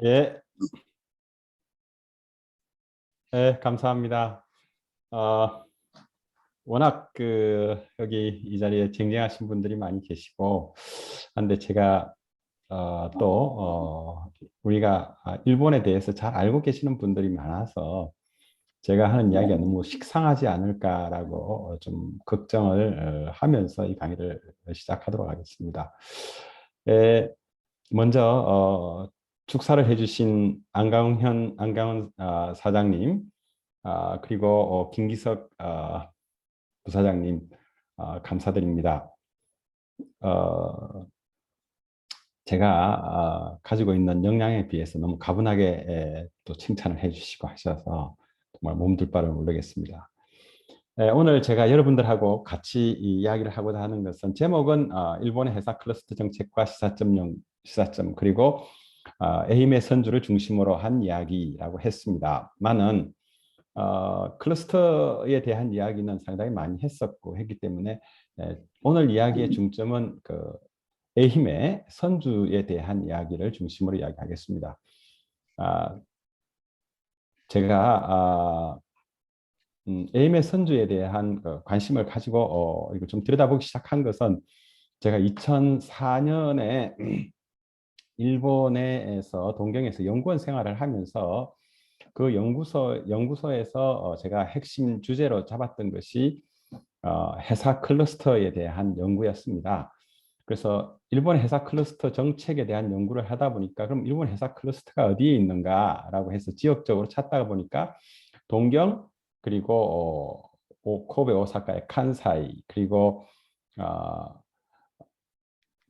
예, 예, 감사합니다. 어, 워낙 여기 이 자리에 쟁쟁하신 분들이 많이 계시고, 한데 제가 우리가 일본에 대해서 잘 알고 계시는 분들이 많아서 제가 하는 이야기가 너무 식상하지 않을까라고 좀 걱정을 하면서 이 강의를 시작하도록 하겠습니다. 예, 먼저 축사를 해주신 안강훈 사장님, 그리고 김기석 부사장님, 감사드립니다. 어, 제가 가지고 있는 역량에 비해서 너무 가분하게 또 칭찬을 해주시고 하셔서 정말 몸둘 바를 모르겠습니다. 오늘 제가 여러분들하고 같이 이 이야기를 하고자 하는 것은 제목은 일본의 회사 클러스터 정책과 시사점 그리고 에임의 선주를 중심으로 한 이야기라고 했습니다만은 클러스터에 대한 이야기는 상당히 많이 했었고 했기 때문에 오늘 이야기의 중점은 에힘의 선주에 대한 이야기를 중심으로 이야기하겠습니다. 제가 에임의 선주에 대한 관심을 가지고 이거 좀 들여다보기 시작한 것은 제가 2004년에 일본에서 동경에서 연구원 생활을 하면서 그 연구소에서 제가 핵심 주제로 잡았던 것이 회사 클러스터에 대한 연구였습니다. 그래서 일본 회사 클러스터 정책에 대한 연구를 하다 보니까 그럼 일본 회사 클러스터가 어디에 있는가라고 해서 지역적으로 찾다가 보니까 동경 그리고 코베, 오사카의 칸사이 그리고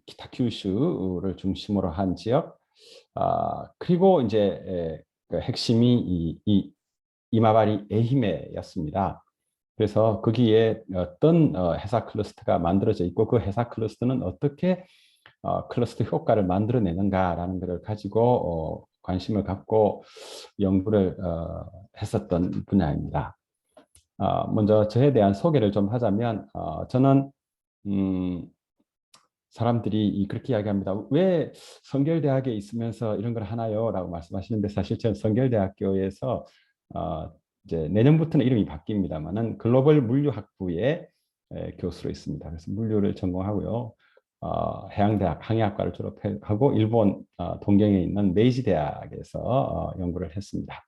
기타 큐슈를 중심으로 한 지역 그리고 이제 그 핵심이 이 이마바리 에히메였습니다. 그래서 거기에 어떤 회사 클러스터가 만들어져 있고 그 회사 클러스터는 어떻게 클러스터 효과를 만들어내는가라는 것을 가지고 관심을 갖고 연구를 했었던 분야입니다. 먼저 저에 대한 소개를 좀 하자면 저는 사람들이 그렇게 이야기합니다. 왜 성결대학에 있으면서 이런 걸 하나요? 라고 말씀하시는데 사실 저는 성결대학교에서 이제 내년부터는 이름이 바뀝니다만은 글로벌 물류학부의 교수로 있습니다. 그래서 물류를 전공하고요. 해양대학 항해학과를 졸업하고 일본 동경에 있는 메이지 대학에서 연구를 했습니다.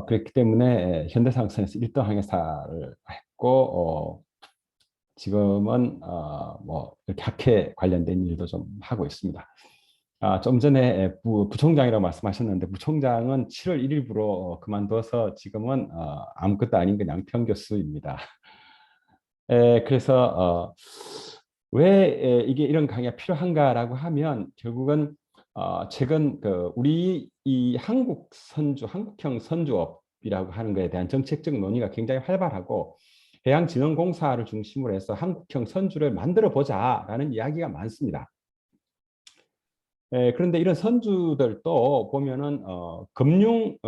그렇기 때문에 현대상선에서 1등 항해사를 했고 지금은 뭐 이렇게 학회 관련된 일도 좀 하고 있습니다. 좀 전에 부총장이라고 말씀하셨는데 부총장은 7월 1일부로 그만둬서 지금은 아무것도 아닌 그냥 평교수입니다. 그래서 왜 이게 이런 강의가 필요한가라고 하면 결국은 최근 우리 이 한국형 선주업이라고 하는 것에 대한 정책적 논의가 굉장히 활발하고 해양진흥공사를 중심으로 해서 한국형 선주를 만들어 보자라는 이야기가 많습니다. 그런데 이런 선주들도 보면은 금융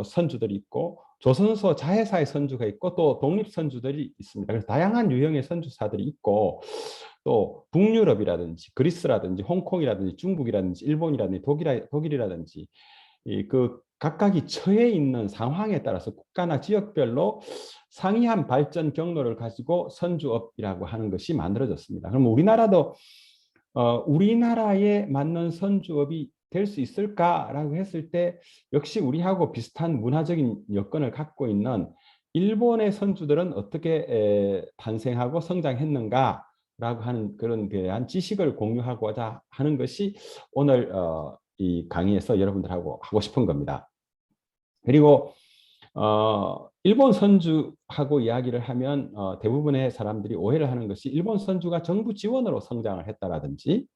선주들이 있고 조선소 자회사의 선주가 있고 또 독립 선주들이 있습니다. 그래서 다양한 유형의 선주사들이 있고 또 북유럽이라든지 그리스라든지 홍콩이라든지 중국이라든지 일본이라든지 독일이라든지 그 각각이 처해 있는 상황에 따라서 국가나 지역별로 상이한 발전 경로를 가지고 선주업이라고 하는 것이 만들어졌습니다. 그럼 우리나라도 우리나라에 맞는 선주업이 될 수 있을까라고 했을 때 역시 우리하고 비슷한 문화적인 여건을 갖고 있는 일본의 선주들은 어떻게 탄생하고 성장했는가라고 하는 그런 대한 지식을 공유하고자 하는 것이 오늘 이 강의에서 여러분들하고 하고 싶은 겁니다. 그리고 일본 선주하고 이야기를 하면 대부분의 사람들이 오해를 하는 것이 일본 선주가 정부 지원으로 성장을 했다라든지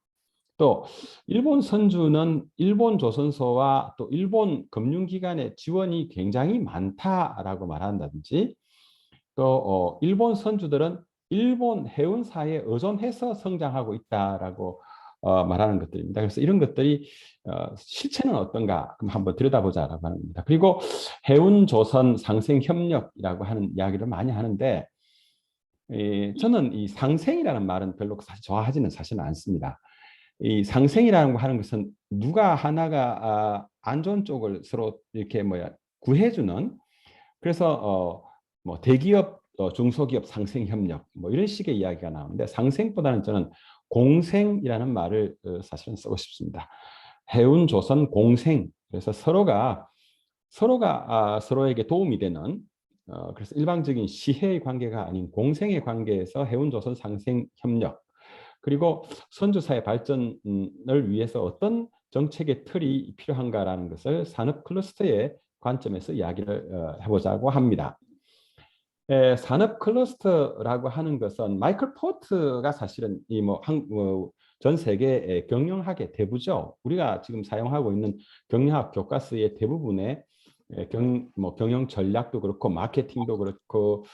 또 일본 선주는 일본 조선소와 또 일본 금융기관의 지원이 굉장히 많다라고 말한다든지 또 일본 선주들은 일본 해운사에 의존해서 성장하고 있다라고 말하는 것들입니다. 그래서 이런 것들이 실체는 어떤가 그럼 한번 들여다보자라고 하는 겁니다. 그리고 해운조선 상생협력이라고 하는 이야기를 많이 하는데 저는 이 상생이라는 말은 별로 사실 좋아하지는 사실은 않습니다. 이 상생이라는 거 하는 것은 누가 하나가 안 좋은 쪽을 서로 이렇게 구해주는, 그래서 뭐 대기업, 중소기업 상생 협력 뭐 이런 식의 이야기가 나오는데, 상생보다는 저는 공생이라는 말을 사실은 쓰고 싶습니다. 해운 조선 공생. 그래서 서로가 서로에게 도움이 되는, 그래서 일방적인 시혜의 관계가 아닌 공생의 관계에서 해운 조선 상생 협력, 그리고 선주사의 발전을 위해서 어떤 정책의 틀이 필요한가라는 것을 산업 클러스터의 관점에서 이야기를 해보자고 합니다. 산업 클러스터라고 하는 것은 마이클 포트가 사실은 전 세계 경영학의 대부죠. 우리가 지금 사용하고 있는 경영학 교과서의 대부분의 경영 전략도 그렇고 마케팅도 그렇고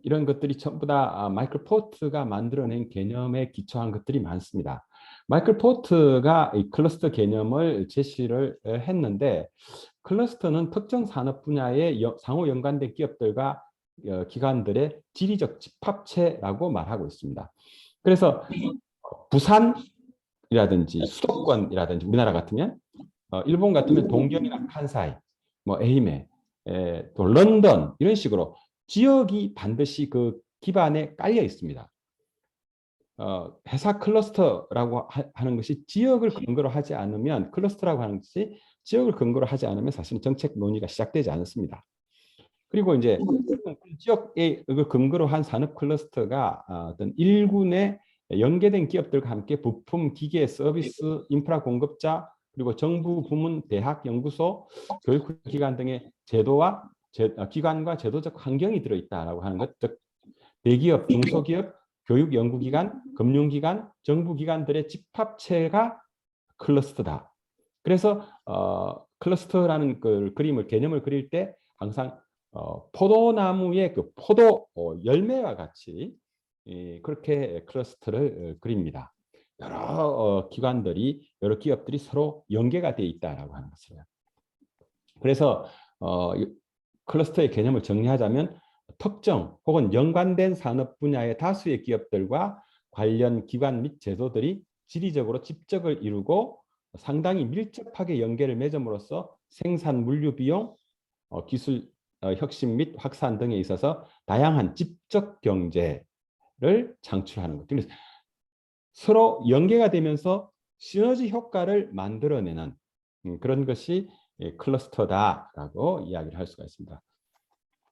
이런 것들이 전부 다 마이클 포트가 만들어낸 개념에 기초한 것들이 많습니다. 마이클 포트가 이 클러스터 개념을 제시를 했는데, 클러스터는 특정 산업 분야의 상호 연관된 기업들과 기관들의 지리적 집합체라고 말하고 있습니다. 그래서 부산이라든지 수도권이라든지 우리나라 같으면, 일본 같으면 동경이나 칸사이, 뭐 에이메, 또 런던, 이런 식으로 지역이 반드시 그 기반에 깔려 있습니다. 회사 클러스터라고 하는 것이 지역을 근거로 하지 않으면, 클러스터라고 하는 것이 지역을 근거로 하지 않으면 사실 정책 논의가 시작되지 않습니다. 그리고 이제 지역의 근거로 한 산업 클러스터가 어떤 일군의 연계된 기업들과 함께 부품, 기계, 서비스, 인프라 공급자, 그리고 정부 부문, 대학, 연구소, 교육기관 등의 제도와 기관과 제도적 환경이 들어있다라고 하는 것, 즉 대기업, 중소기업, 교육, 연구기관, 금융기관, 정부기관들의 집합체가 클러스터다. 그래서 클러스터라는 그 개념을 그릴 때 항상 포도나무의 그 포도 열매와 같이 그렇게 클러스터를 그립니다. 여러 기관들이, 여러 기업들이 서로 연계가 되어 있다라고 하는 것이에요. 그래서 클러스터의 개념을 정리하자면, 특정 혹은 연관된 산업 분야의 다수의 기업들과 관련 기관 및 제도들이 지리적으로 집적을 이루고 상당히 밀접하게 연계를 맺음으로써 생산 물류 비용, 기술 혁신 및 확산 등에 있어서 다양한 집적 경제를 창출하는 것. 그래서 서로 연계가 되면서 시너지 효과를 만들어내는 그런 것이 클러스터다라고 이야기를 할 수가 있습니다.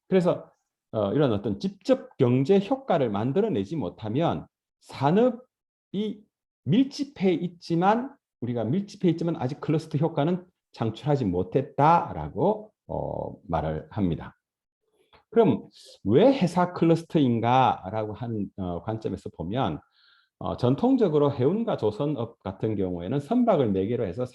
그래서 이런 어떤 직접 경제 효과를 만들어내지 못하면, 산업이 우리가 밀집해 있지만 아직 클러스터 효과는 창출하지 못했다라고 말을 합니다. 그럼 왜 회사 클러스터인가라고 하는 관점에서 보면, 전통적으로 해운과 조선업 같은 경우에는 선박을 매개로 해서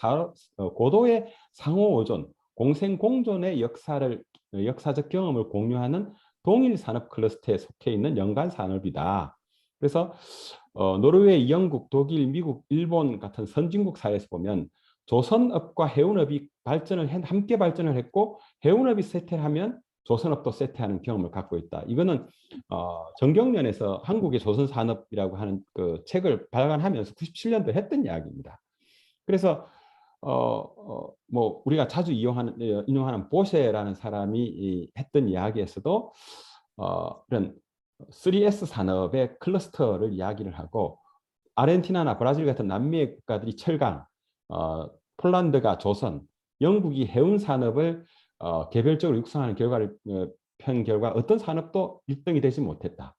고도의 상호의존, 공생공존의 역사적 경험을 공유하는 동일 산업 클러스터에 속해 있는 연관 산업이다. 그래서 노르웨이, 영국, 독일, 미국, 일본 같은 선진국 사회에서 보면 조선업과 해운업이 함께 발전을 했고, 해운업이 쇠퇴하면 조선업도 쇠퇴하는 경험을 갖고 있다. 이거는 정경련에서 한국의 조선산업이라고 하는 그 책을 발간하면서 97년도에 했던 이야기입니다. 그래서 뭐 우리가 자주 인용하는 보셰라는 사람이 했던 이야기에서도 이런 3S 산업의 클러스터를 이야기를 하고, 아르헨티나나 브라질 같은 남미의 국가들이 철강, 폴란드가 조선, 영국이 해운 산업을 개별적으로 육성하는 결과 어떤 산업도 1등이 되지 못했다.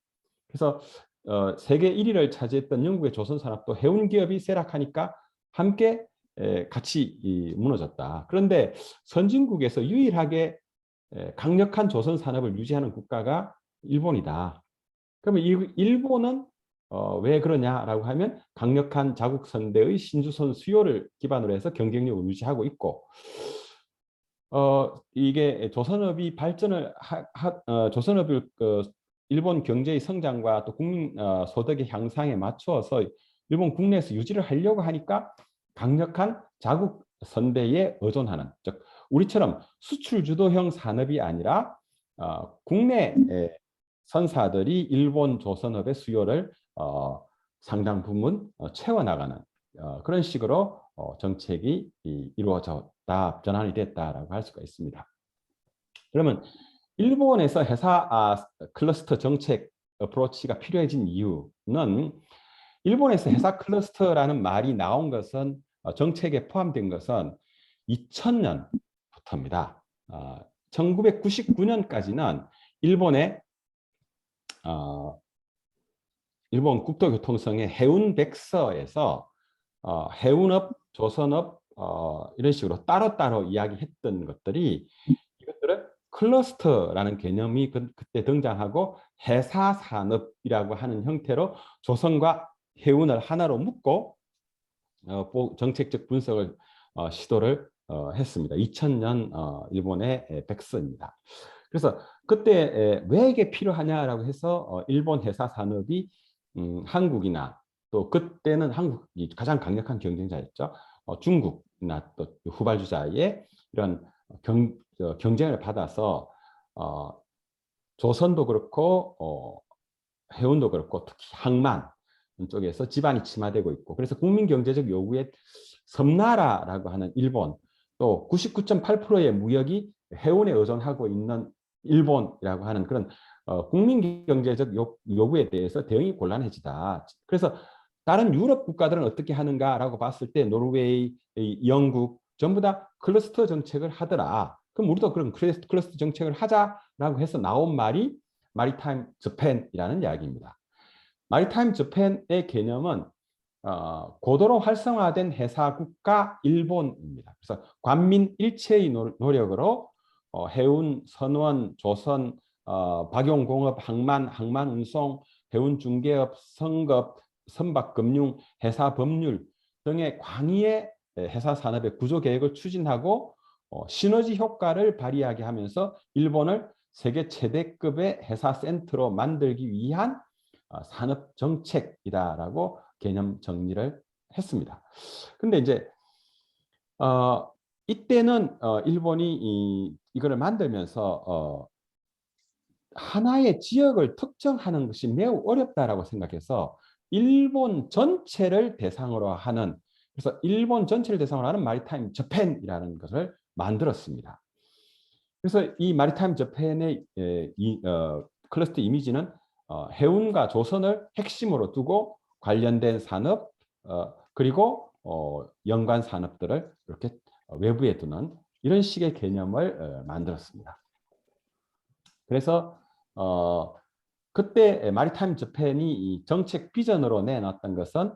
그래서 세계 1위를 차지했던 영국의 조선 산업도 해운 기업이 쇠락하니까 함께 같이 무너졌다. 그런데 선진국에서 유일하게 강력한 조선 산업을 유지하는 국가가 일본이다. 그러면 일본은 왜 그러냐라고 하면, 강력한 자국 선대의 신주선 수요를 기반으로 해서 경쟁력을 유지하고 있고, 이게 조선업이 조선업을 일본 경제의 성장과 또 국민 소득의 향상에 맞추어서 일본 국내에서 유지를 하려고 하니까 강력한 자국 선대에 의존하는, 즉 우리처럼 수출 주도형 산업이 아니라 국내 선사들이 일본 조선업의 수요를 상당 부분 채워나가는 그런 식으로 정책이 이루어졌다, 전환이 됐다라고 할 수가 있습니다. 그러면 일본에서 회사 클러스터 정책 어프로치가 필요해진 이유는 일본에서 회사 클러스터라는 말이 나온 것은 정책에 포함된 것은 2000년부터입니다. 1999년까지는 일본의 일본 국토교통성의 해운백서에서 해운업, 조선업 이런 식으로 따로따로 이야기했던 것들이 이것들을 클러스터라는 개념이 그때 등장하고 해사산업이라고 하는 형태로 조선과 해운을 하나로 묶고 정책적 분석을 시도를 했습니다. 2000년 일본의 백서입니다. 그래서 그때 왜 이게 필요하냐라고 해서 일본 회사 산업이 한국이나 또 그때는 한국이 가장 강력한 경쟁자였죠. 중국이나 또 후발주자의 이런 경쟁을 받아서 조선도 그렇고 해운도 그렇고 특히 항만 쪽에서 지반이 침하되고 있고, 그래서 국민 경제적 요구에 섬나라라고 하는 일본, 또 99.8%의 무역이 해운에 의존하고 있는 일본이라고 하는 그런 국민 경제적 요구에 대해서 대응이 곤란해지다. 그래서 다른 유럽 국가들은 어떻게 하는가라고 봤을 때 노르웨이, 영국 전부 다 클러스터 정책을 하더라. 그럼 우리도 그럼 클러스터 정책을 하자라고 해서 나온 말이 마리타임 저펜이라는 이야기입니다. 마리타임 저펜의 개념은 고도로 활성화된 해사 국가 일본입니다. 그래서 관민 일체의 노력으로 해운, 선원, 조선, 박용공업, 항만 운송, 해운 중개업, 성급, 선박금융, 해사 법률 등의 광의의 해사 산업의 구조 계획을 추진하고 시너지 효과를 발휘하게 하면서 일본을 세계 최대급의 해사 센터로 만들기 위한 산업 정책이다라고 개념 정리를 했습니다. 근데 이제 이때는 일본이 이거를 만들면서 하나의 지역을 특정하는 것이 매우 어렵다라고 생각해서 일본 전체를 대상으로 하는, 그래서 일본 전체를 대상으로 하는 마리타임 저펜이라는 것을 만들었습니다. 그래서 이 마리타임 저펜의 클러스터 이미지는 해운과 조선을 핵심으로 두고 관련된 산업 그리고 연관 산업들을 이렇게 외부에 두는 이런 식의 개념을 만들었습니다. 그래서 그때 마리타임 저펜이 이 정책 비전으로 내놨던 것은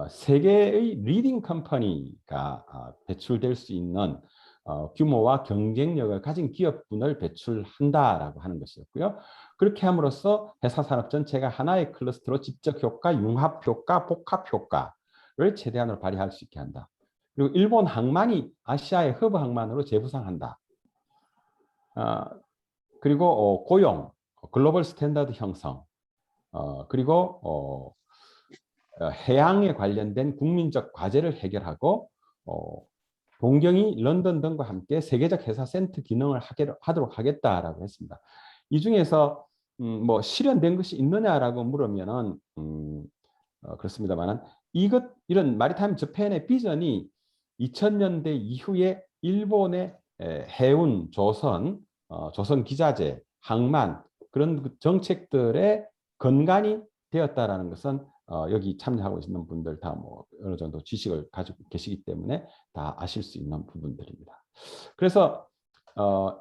세계의 리딩 컴퍼니가 배출될 수 있는 규모와 경쟁력을 가진 기업군을 배출한다라고 하는 것이었고요. 그렇게 함으로써 회사 산업 전체가 하나의 클러스터로 집적 효과, 융합 효과, 복합 효과를 최대한으로 발휘할 수 있게 한다. 그리고 일본 항만이 아시아의 허브 항만으로 재부상한다. 그리고 고용, 글로벌 스탠다드 형성, 그리고 해양에 관련된 국민적 과제를 해결하고 동경이 런던 등과 함께 세계적 회사 센터 기능을 하도록 하겠다라고 했습니다. 이 중에서 뭐 실현된 것이 있느냐라고 물으면은 그렇습니다만은 이런 마리타임 저펜의 비전이 2000년대 이후에 일본의 해운, 조선, 조선 기자재, 항만 그런 정책들의 근간이 되었다라는 것은 여기 참여하고 있는 분들 다 뭐 어느 정도 지식을 가지고 계시기 때문에 다 아실 수 있는 부분들입니다. 그래서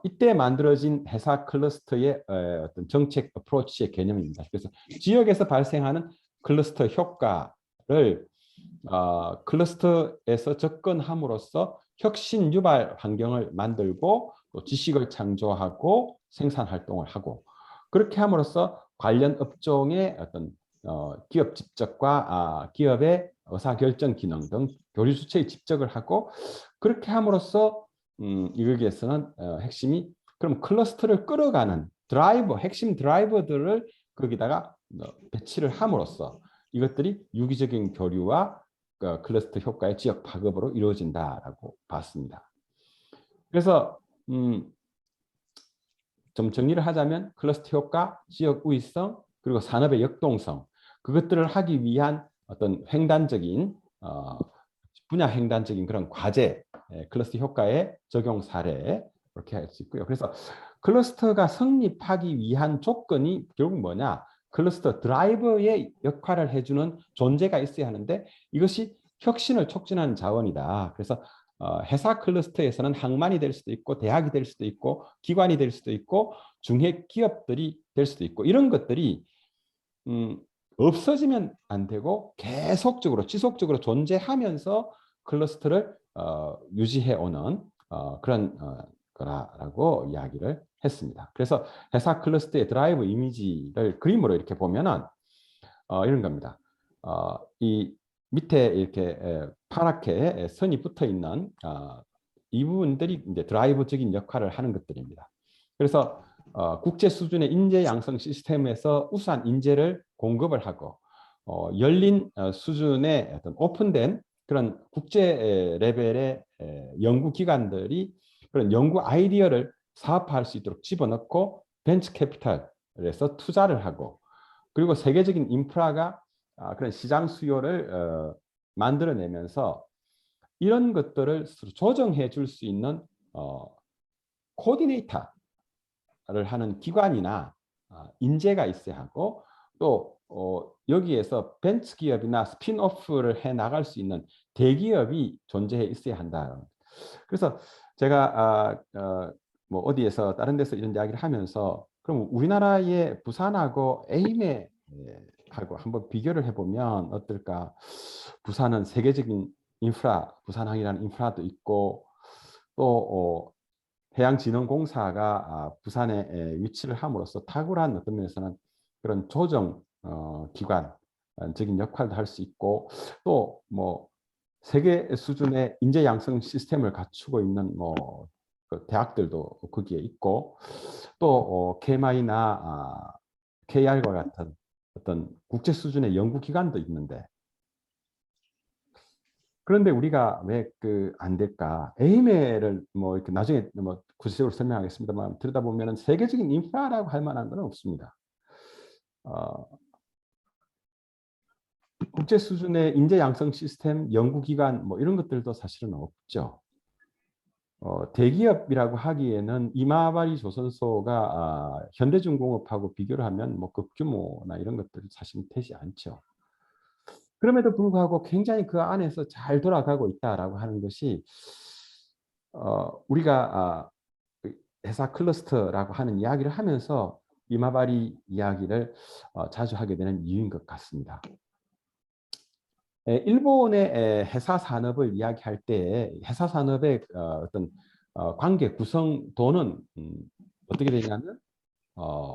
이때 만들어진 회사 클러스터의 어떤 정책 어프로치의 개념입니다. 그래서 지역에서 발생하는 클러스터 효과를 클러스터에서 접근함으로써 혁신 유발 환경을 만들고 또 지식을 창조하고 생산 활동을 하고, 그렇게 함으로써 관련 업종의 어떤 기업 집적과 기업의 의사결정 기능 등 교류 주체의 집적을 하고, 그렇게 함으로써 여기에서는 핵심이 그럼 클러스터를 끌어가는 드라이버, 핵심 드라이버들을 거기다가 배치를 함으로써 이것들이 유기적인 교류와 클러스터 효과의 지역 파급으로 이루어진다라고 봤습니다. 그래서 좀 정리를 하자면 클러스터 효과, 지역 우위성, 그리고 산업의 역동성, 그것들을 하기 위한 어떤 횡단적인 분야 횡단적인 그런 과제, 클러스터 효과의 적용 사례 이렇게 할 수 있고요. 그래서 클러스터가 성립하기 위한 조건이 결국 뭐냐? 클러스터 드라이버의 역할을 해주는 존재가 있어야 하는데 이것이 혁신을 촉진하는 자원이다. 그래서 회사 클러스터에서는 항만이 될 수도 있고 대학이 될 수도 있고 기관이 될 수도 있고 중해 기업들이 될 수도 있고 이런 것들이 없어지면 안 되고 계속적으로 지속적으로 존재하면서 클러스터를 유지해 오는 그런 거라고 이야기를 했습니다. 그래서 회사 클러스터의 드라이브 이미지를 그림으로 이렇게 보면은 이런 겁니다. 이 밑에 이렇게 파랗게 선이 붙어 있는 이 부분들이 이제 드라이브적인 역할을 하는 것들입니다. 그래서 국제 수준의 인재 양성 시스템에서 우수한 인재를 공급을 하고 열린 수준의 어떤 오픈된 그런 국제 레벨의 연구기관들이 그런 연구 아이디어를 사업화할 수 있도록 집어넣고 벤처 캐피탈에서 투자를 하고 그리고 세계적인 인프라가 그런 시장 수요를 만들어내면서 이런 것들을 조정해 줄 수 있는 코디네이터를 하는 기관이나 인재가 있어야 하고 또 여기에서 벤처 기업이나 스핀오프를 해 나갈 수 있는 대기업이 존재해 있어야 한다. 그래서 제가 뭐 어디에서 다른 데서 이런 이야기를 하면서 그럼 우리나라의 부산하고 에이메하고 한번 비교를 해보면 어떨까? 부산은 세계적인 인프라, 부산항이라는 인프라도 있고 또 해양진흥공사가 부산에 위치를 함으로써 탁월한 어떤 면에서는 그런 조정 기관적인 역할도 할 수 있고 또 뭐 세계 수준의 인재 양성 시스템을 갖추고 있는 그 대학들도 거기에 있고 또 KMI나 KR과 같은 어떤 국제 수준의 연구 기관도 있는데 그런데 우리가 왜 안 될까? 에이메를 뭐 이렇게 나중에 뭐 구체적으로 설명하겠습니다만 들여다보면 세계적인 인프라라고 할 만한 건 없습니다. 어, 국제 수준의 인재 양성 시스템, 연구기관 뭐 이런 것들도 사실은 없죠. 대기업이라고 하기에는 이마바리 조선소가 현대중공업하고 비교를 하면 뭐 급규모나 이런 것들이 사실 되지 않죠. 그럼에도 불구하고 굉장히 그 안에서 잘 돌아가고 있다라고 하는 것이 우리가 회사 클러스터라고 하는 이야기를 하면서 이마바리 이야기를 자주 하게 되는 이유인 것 같습니다. 일본의 회사 산업을 이야기할 때 회사 산업의 어떤 관계 구성도는 어떻게 되냐면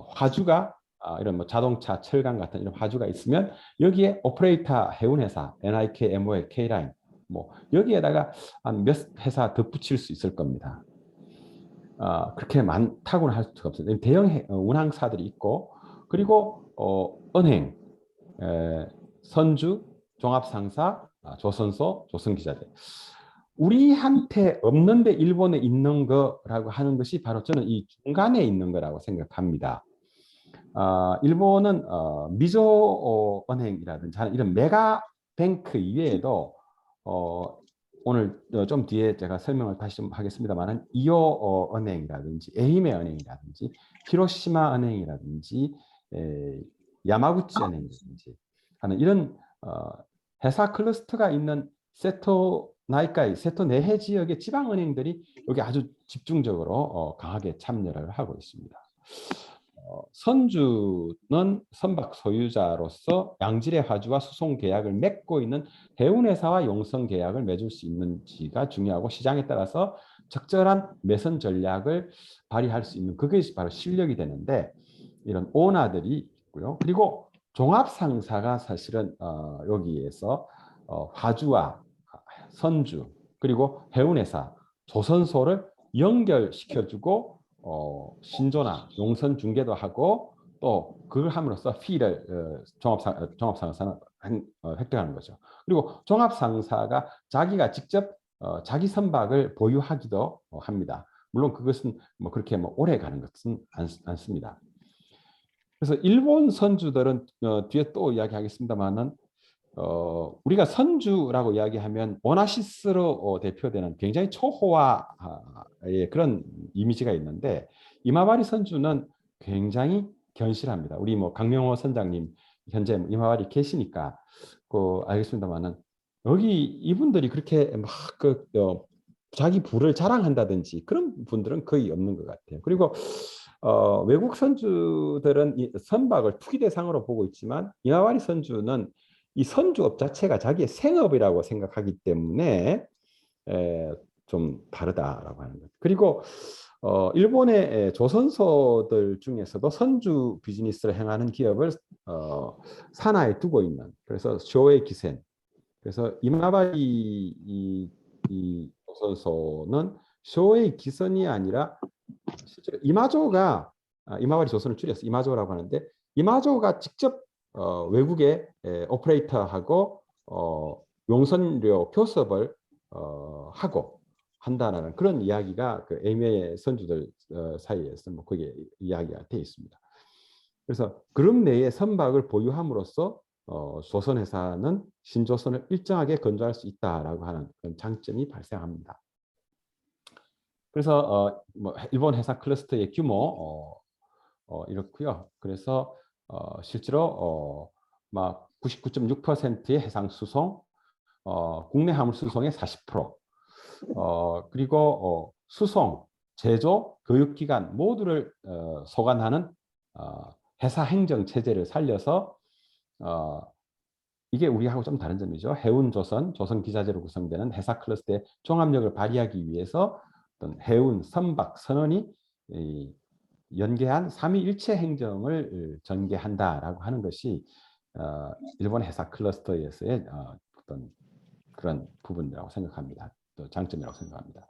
화주가 이런 뭐 자동차, 철강 같은 이런 화주가 있으면 여기에 오퍼레이터 해운회사, NIK, MOL, K라인 뭐 여기에다가 한 몇 회사 덧붙일 수 있을 겁니다. 그렇게 많다고는 할 수가 없어요. 대형 운항사들이 있고 그리고 은행, 선주, 종합상사, 조선소, 조선기자재. 우리한테 없는데 일본에 있는 거라고 하는 것이 바로 저는 이 중간에 있는 거라고 생각합니다. 일본은 미조 은행이라든지 이런 메가뱅크 이외에도 오늘 좀 뒤에 제가 설명을 다시 좀 하겠습니다만 이오 은행이라든지 에이메 은행이라든지 히로시마 은행이라든지 야마구치 은행이라든지 하는 이런 회사 클러스터가 있는 세토 나이카이, 세토 내해 지역의 지방 은행들이 여기 아주 집중적으로 강하게 참여를 하고 있습니다. 선주는 선박 소유자로서 양질의 화주와 수송 계약을 맺고 있는 해운회사와 용선 계약을 맺을 수 있는지가 중요하고 시장에 따라서 적절한 매선 전략을 발휘할 수 있는 그게 바로 실력이 되는데 이런 오너들이 있고요. 그리고 종합상사가 사실은 여기에서 화주와 선주 그리고 해운회사, 조선소를 연결시켜주고 신조나 용선 중개도 하고 또 그걸 함으로써 피를 종합상사는 획득하는 거죠. 그리고 종합상사가 자기가 직접 자기 선박을 보유하기도 합니다. 물론 그것은 뭐 그렇게 뭐 오래 가는 것은 않습니다. 그래서 일본 선주들은 뒤에 또 이야기하겠습니다만은 우리가 선주라고 이야기하면 오나시스로 대표되는 굉장히 초호화의 그런 이미지가 있는데 이마와리 선주는 굉장히 견실합니다. 우리 뭐 강명호 선장님 현재 이마와리 계시니까 알겠습니다만은 여기 이분들이 그렇게 막그 자기 부를 자랑한다든지 그런 분들은 거의 없는 것 같아요. 그리고 외국 선주들은 이 선박을 투기 대상으로 보고 있지만 이마와리 선주는 이 선주업 자체가 자기의 생업이라고 생각하기 때문에 좀 다르다라고 하는 거죠. 그리고 일본의 조선소들 중에서도 선주 비즈니스를 행하는 기업을 산하에 두고 있는 그래서 쇼의 기센 그래서 이마바리 이 조선소는 쇼의 기선이 아니라 실제로 이마조가 이마바리 조선을 줄여서 이마조라고 하는데 이마조가 직접 외국의 오퍼레이터하고 용선료 교섭을 하고 한다는 그런 이야기가 그 에이메의 선주들 사이에서 뭐 그게 이야기가 되어 있습니다. 그래서 그룹 내에 선박을 보유함으로써 조선회사는 신조선을 일정하게 건조할 수 있다라고 하는 그런 장점이 발생합니다. 그래서 뭐 일본 회사 클러스터의 규모 이렇고요. 그래서 실제로 막 99.6%의 해상 수송, 국내 화물 수송의 40%, 그리고 수송, 제조, 교육기관 모두를 소관하는 회사 행정 체제를 살려서 이게 우리하고 좀 다른 점이죠. 해운 조선, 조선 기자재로 구성되는 회사 클러스터의 종합력을 발휘하기 위해서 어떤 해운, 선박, 선원이 연계한 삼위일체 행정을 전개한다라고 하는 것이 일본 회사 클러스터에서의 어떤 그런 부분이라고 생각합니다. 또 장점이라고 생각합니다.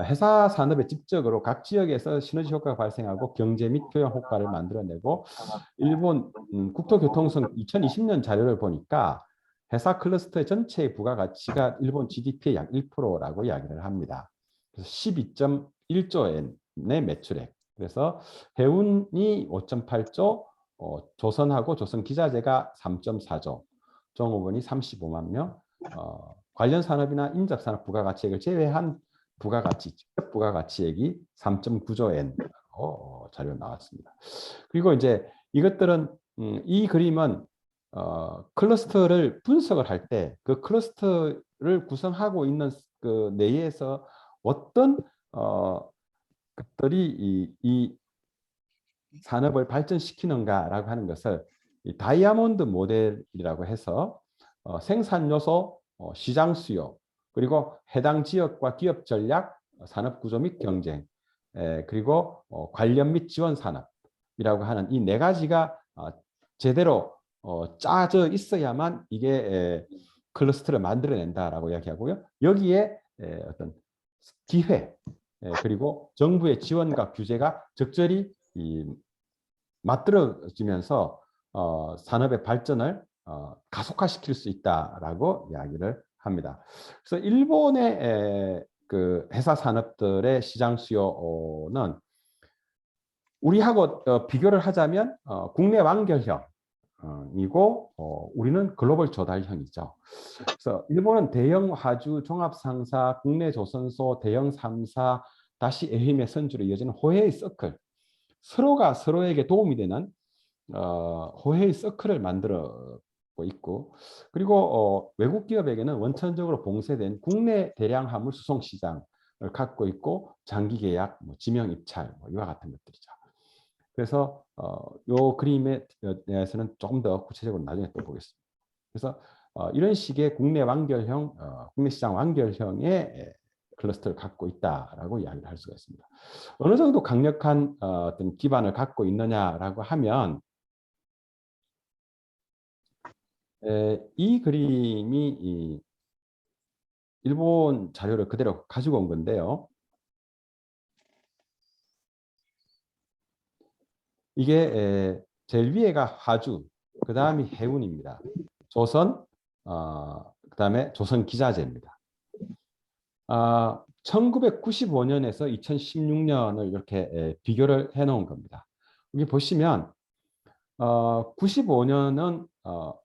회사 산업에 직접적으로 각 지역에서 시너지 효과가 발생하고 경제 및 교양 효과를 만들어내고 일본 국토교통성 2020년 자료를 보니까 회사 클러스터의 전체 부가가치가 일본 GDP의 약 1%라고 이야기를 합니다. 그래서 12.1조 엔의 매출액. 그래서 해운이 5.8조, 조선하고 조선기자재가 3.4조, 종업원이 35만 명, 관련 산업이나 인접산업 부가가치액을 제외한 부가가치, 직접 부가가치액이 3.9조 엔으로 자료 나왔습니다. 그리고 이제 이것들은 이 그림은 클러스터를 분석을 할 때 그 클러스터를 구성하고 있는 그 내에서 어떤 것들이 이 산업을 발전시키는가라고 하는 것을 이 다이아몬드 모델이라고 해서 생산 요소, 시장 수요, 그리고 해당 지역과 기업 전략, 산업 구조 및 경쟁, 그리고 관련 및 지원 산업이라고 하는 이 네 가지가 제대로 짜져 있어야만 이게 클러스터를 만들어낸다라고 이야기하고요. 여기에 어떤 기회, 그리고 정부의 지원과 규제가 적절히 맞들어지면서 산업의 발전을 가속화시킬 수 있다라고 이야기를 합니다. 그래서 일본의 그 회사 산업들의 시장 수요는 우리하고 비교를 하자면 국내 완결형 이고 우리는 글로벌 조달형이죠. 그래서 일본은 대형 화주 종합상사, 국내 조선소, 대형 3사, 다시 에이메 선주로 이어지는 호헤이 서클, 서로가 서로에게 도움이 되는 호헤이 서클을 만들어 있고, 그리고 외국 기업에게는 원천적으로 봉쇄된 국내 대량 화물 수송 시장을 갖고 있고 장기 계약, 뭐 지명 입찰 이와 같은 것들이죠. 그래서 요 그림에 대해서는 조금 더 구체적으로 나중에 또 보겠습니다. 그래서 이런 식의 국내 완결형, 국내 시장 완결형의 클러스터를 갖고 있다라고 이야기를 할 수가 있습니다. 어느 정도 강력한 어떤 기반을 갖고 있느냐라고 하면 이 그림이 이 일본 자료를 그대로 가지고 온 건데요. 이게 제일 위에가 화주, 그 다음이 해운입니다. 조선, 그 다음에 조선 기자재입니다. 1995년에서 2016년을 이렇게 비교를 해놓은 겁니다. 여기 보시면 95년은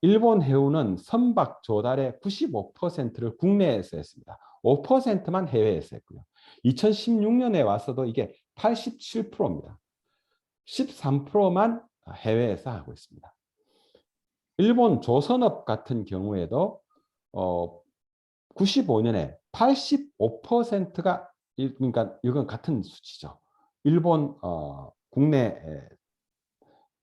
일본 해운은 선박 조달의 95%를 국내에서 했습니다. 5%만 해외에서 했고요. 2016년에 와서도 이게 87%입니다. 13%만 해외에서 하고 있습니다. 일본 조선업 같은 경우에도 95년에 85%가 그러니까 이건 같은 수치죠. 일본 국내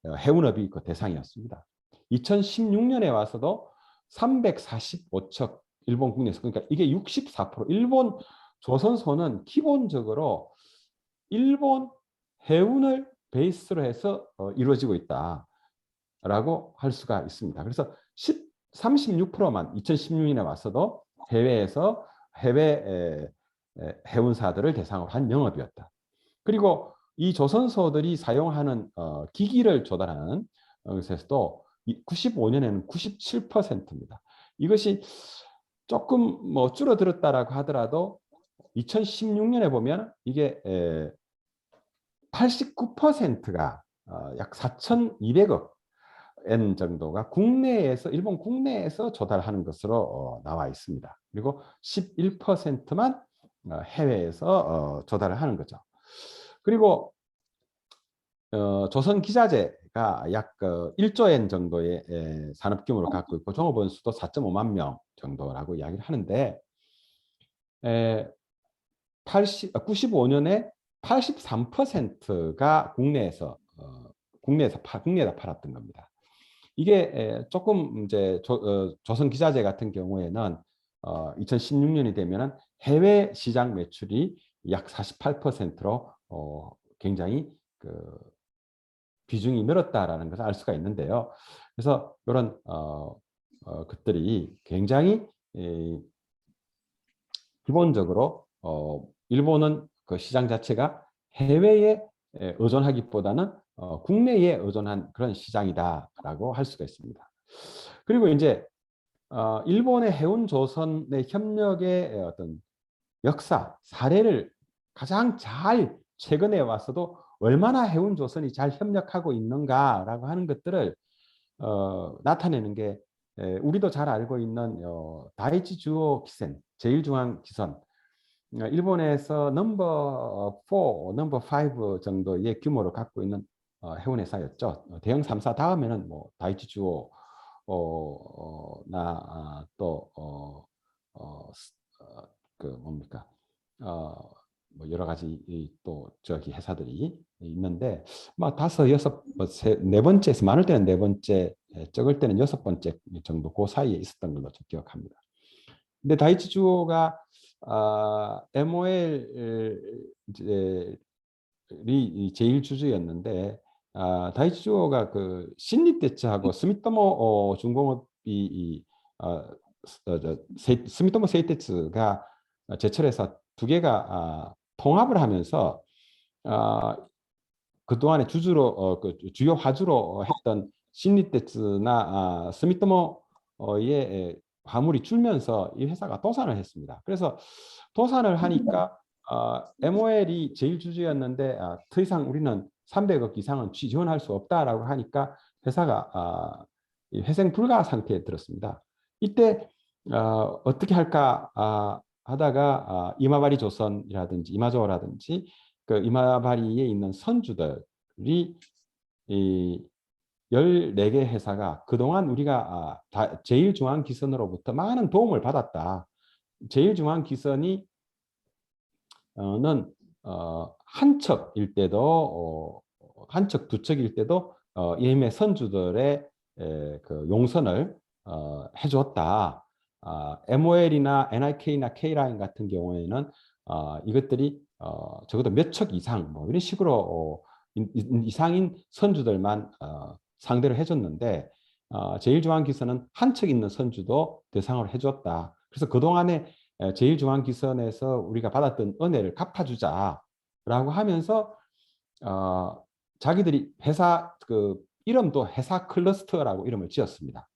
해운업이 그 대상이었습니다. 2016년에 와서도 345척 일본 국내에서 그러니까 이게 64% 일본 조선소는 기본적으로 일본 해운을 베이스로 해서 이루어지고 있다라고 할 수가 있습니다. 그래서 36%만 2016년에 와서도 해외에서 해외 해운사들을 대상으로 한 영업이었다. 그리고 이 조선소들이 사용하는 기기를 조달하는 것에서도 95년에는 97%입니다. 이것이 조금 뭐 줄어들었다라고 하더라도 2016년에 보면 이게 89%가 약 4,200억 엔 정도가 국내에서 일본 국내에서 조달하는 것으로 나와 있습니다. 그리고 11%만 해외에서 조달을 하는 거죠. 그리고 조선 기자재가 약 1조 엔 정도의 산업 규모를 갖고 있고 종업원 수도 4.5만 명 정도라고 이야기를 하는데 95년에 83%가 국내에다 팔았던 겁니다. 이게 조금 이제 조선 기자재 같은 경우에는 2016년이 되면은 해외 시장 매출이 약 48%로 굉장히 그 비중이 늘었다라는 것을 알 수가 있는데요. 그래서 이런 것들이 굉장히 기본적으로 일본은 그 시장 자체가 해외에 의존하기보다는 국내에 의존한 그런 시장이다라고 할 수가 있습니다. 그리고 이제 일본의 해운조선의 협력의 어떤 역사, 사례를 가장 잘 최근에 와서도 얼마나 해운조선이 잘 협력하고 있는가라고 하는 것들을 나타내는 게 우리도 잘 알고 있는 다이치 주오 기센, 제일중앙기선, 일본에서 넘버 4, 넘버 5 정도의 규모를 갖고 있는 해운회사였죠. 대형 3사 다음에는 뭐 다이치 주오 나또 그 뭡니까 뭐 여러 가지 또 저기 회사들이 있는데 뭐 다섯 여섯 네 번째에서 많을 때는 네 번째 적을 때는 여섯 번째 정도 그 사이에 있었던 걸로 저 기억합니다. 근데 다이치 주오가 MOL이 제일 주주였는데 다이치 주오가 그 신니테츠하고 스미토모 중공업이 스미토모 세이테츠가 제철해서 두 개가 통합을 하면서 그동안에 그 주요 화주로 했던 신니테츠나 스미토모의 화물이 줄면서 이 회사가 도산을 했습니다. 그래서 도산을 하니까 MOL이 제일 주주였는데 더 이상 우리는 300억 이상은 지원할 수 없다라고 하니까 회사가 회생 불가 상태에 들었습니다. 이때 어떻게 할까 하다가 이마바리 조선이라든지 이마조라든지 그 이마바리에 있는 선주들이 이 14개 회사가 그동안 우리가 제일중앙기선으로부터 많은 도움을 받았다. 제일중앙기선이 는 한 척일 때도 한 척, 두 척일 때도 이미 선주들의 그 용선을 해주었다. MOL이나 NIK나 K라인 같은 경우에는 이것들이 적어도 몇 척 이상 뭐 이런 식으로 이상인 선주들만 상대를 해줬는데 제일중앙기선은 한 척 있는 선주도 대상으로 해줬다. 그래서 그동안에 제일중앙기선에서 우리가 받았던 은혜를 갚아주자라고 하면서 자기들이 회사 그 이름도 회사 클러스터라고 이름을 지었습니다.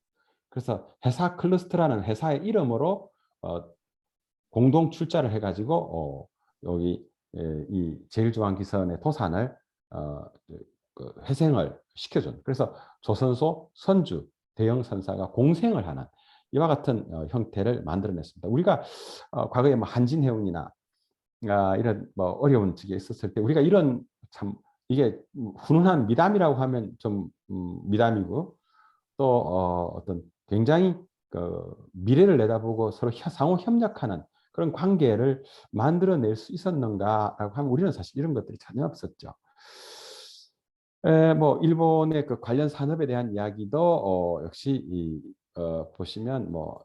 그래서 회사 클러스터라는 회사의 이름으로 공동 출자를 해가지고 여기 이 제일중앙기선의 도산을 그 회생을 시켜준. 그래서 조선소, 선주, 대형 선사가 공생을 하는 이와 같은 형태를 만들어냈습니다. 우리가 과거에 뭐 한진해운이나 이런 뭐 어려운 적이 있었을 때 우리가 이런 참 이게 훈훈한 미담이라고 하면 좀 미담이고 또 어떤 굉장히 그 미래를 내다보고 서로 상호 협력하는 그런 관계를 만들어낼 수 있었는가라고 하면 우리는 사실 이런 것들이 전혀 없었죠. 뭐 일본의 그 관련 산업에 대한 이야기도 역시 보시면 뭐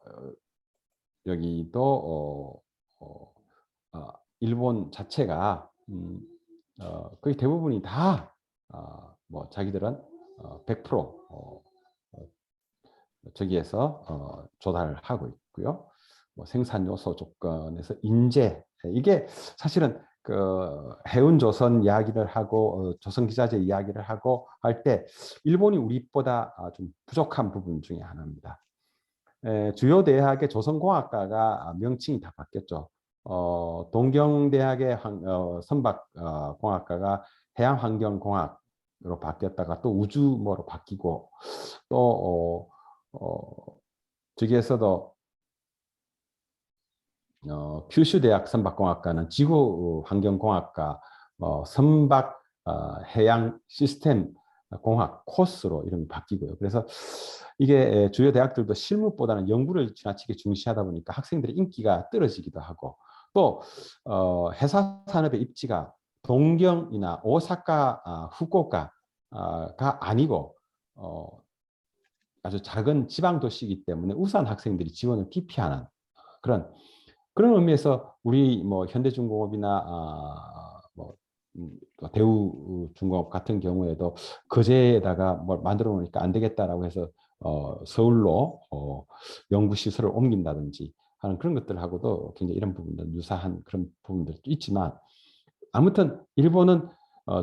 여기도 일본 자체가 거의 대부분이 다 뭐 자기들은 100% 저기에서 조달을 하고 있고요. 뭐 생산 요소 조건에서 인재 이게 사실은 그 해운조선 이야기를 하고 조선기자재 이야기를 하고 할 때 일본이 우리보다 좀 부족한 부분 중에 하나입니다. 주요 대학의 조선공학과가 명칭이 다 바뀌었죠. 동경대학의 선박공학과가 해양환경공학으로 바뀌었다가 또 우주모로 바뀌고 또 저기에서도 큐슈대학 선박공학과는 지구환경공학과, 선박 해양 시스템 공학 코스로 이름이 바뀌고요. 그래서 이게 주요 대학들도 실무보다는 연구를 지나치게 중시하다 보니까 학생들의 인기가 떨어지기도 하고 또 회사 산업의 입지가 동경이나 오사카, 후쿠오카가 아니고 아주 작은 지방 도시이기 때문에 우수한 학생들이 지원을 기피하는 그런 의미에서 우리 뭐 현대중공업이나 뭐 대우중공업 같은 경우에도 거제에다가 뭘 만들어 놓으니까 안 되겠다라고 해서 서울로 연구 시설을 옮긴다든지 하는 그런 것들하고도 굉장히 이런 부분들 유사한 그런 부분들도 있지만 아무튼 일본은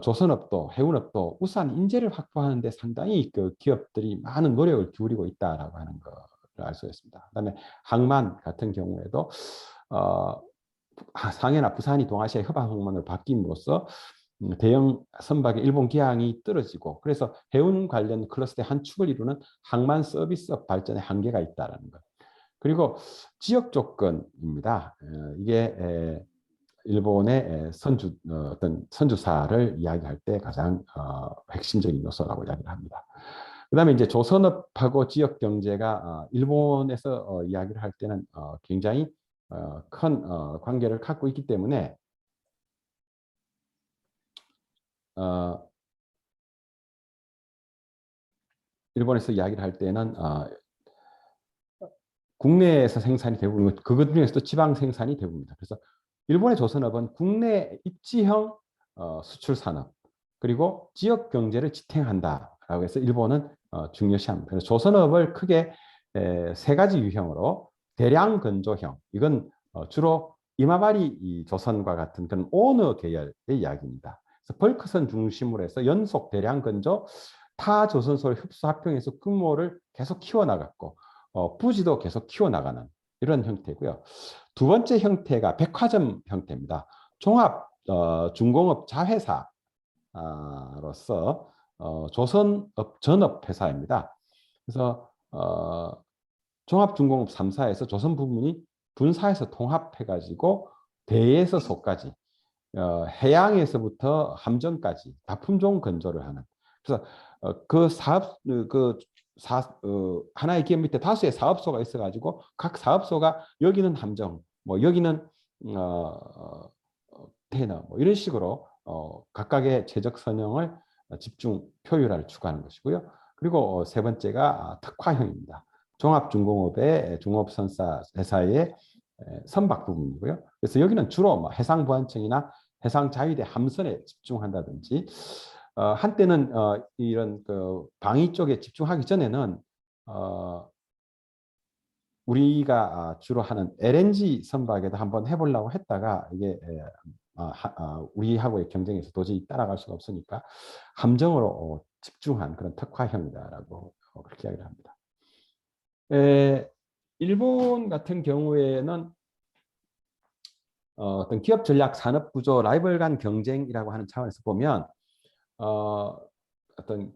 조선업도 해운업도 우수한 인재를 확보하는 데 상당히 그 기업들이 많은 노력을 기울이고 있다라고 하는 것을 알 수 있습니다. 그다음에 항만 같은 경우에도 상해나 부산이 동아시아 협약 항만으로 바뀜으로써 대형 선박의 일본 기항이 떨어지고 그래서 해운 관련 클러스터의 한 축을 이루는 항만 서비스업 발전의 한계가 있다는 것. 그리고 지역 조건입니다. 이게 일본의 어떤 선주사를 이야기할 때 가장 핵심적인 요소라고 이야기를 합니다. 그다음에 이제 조선업하고 지역 경제가 일본에서 이야기를 할 때는 굉장히 큰 관계를 갖고 있기 때문에 일본에서 이야기를 할 때는 국내에서 생산이 대부분 그것 중에서도 지방 생산이 대부분입니다. 그래서 일본의 조선업은 국내 입지형 수출 산업 그리고 지역 경제를 지탱한다라고 해서 일본은 중요시합니다. 그래서 조선업을 크게 세 가지 유형으로 대량 건조형 이건 주로 이마바리 조선과 같은 그런 오너 계열의 이야기입니다. 그래서 벌크선 중심으로 해서 연속 대량 건조 타 조선소를 흡수 합병해서 규모를 계속 키워나갔고 부지도 계속 키워나가는 이런 형태고요. 두 번째 형태가 백화점 형태입니다. 종합 중공업 자회사로서 조선업 전업 회사입니다. 그래서 종합중공업 3사에서 조선 부문이 분사해서 통합해가지고 대에서 소까지 해양에서부터 함정까지 다 품종 건조를 하는 그래서 그 사업 하나의 기업 밑에 다수의 사업소가 있어가지고 각 사업소가 여기는 함정, 뭐 여기는 테너, 뭐 이런 식으로 각각의 제적 선형을 집중 효율화를 추구하는 것이고요. 그리고 세 번째가 특화형입니다. 종합중공업의 중업선사 회사의 선박 부분이고요. 그래서 여기는 주로 뭐 해상보안청이나 해상자위대 함선에 집중한다든지 한때는 이런 그 방위 쪽에 집중하기 전에는 우리가 주로 하는 LNG 선박에도 한번 해보려고 했다가 이게 우리하고의 경쟁에서 도저히 따라갈 수가 없으니까 함정으로 집중한 그런 특화형이다라고 그렇게 이야기를 합니다. 일본 같은 경우에는 어떤 기업 전략 산업 구조 라이벌 간 경쟁이라고 하는 차원에서 보면 어떤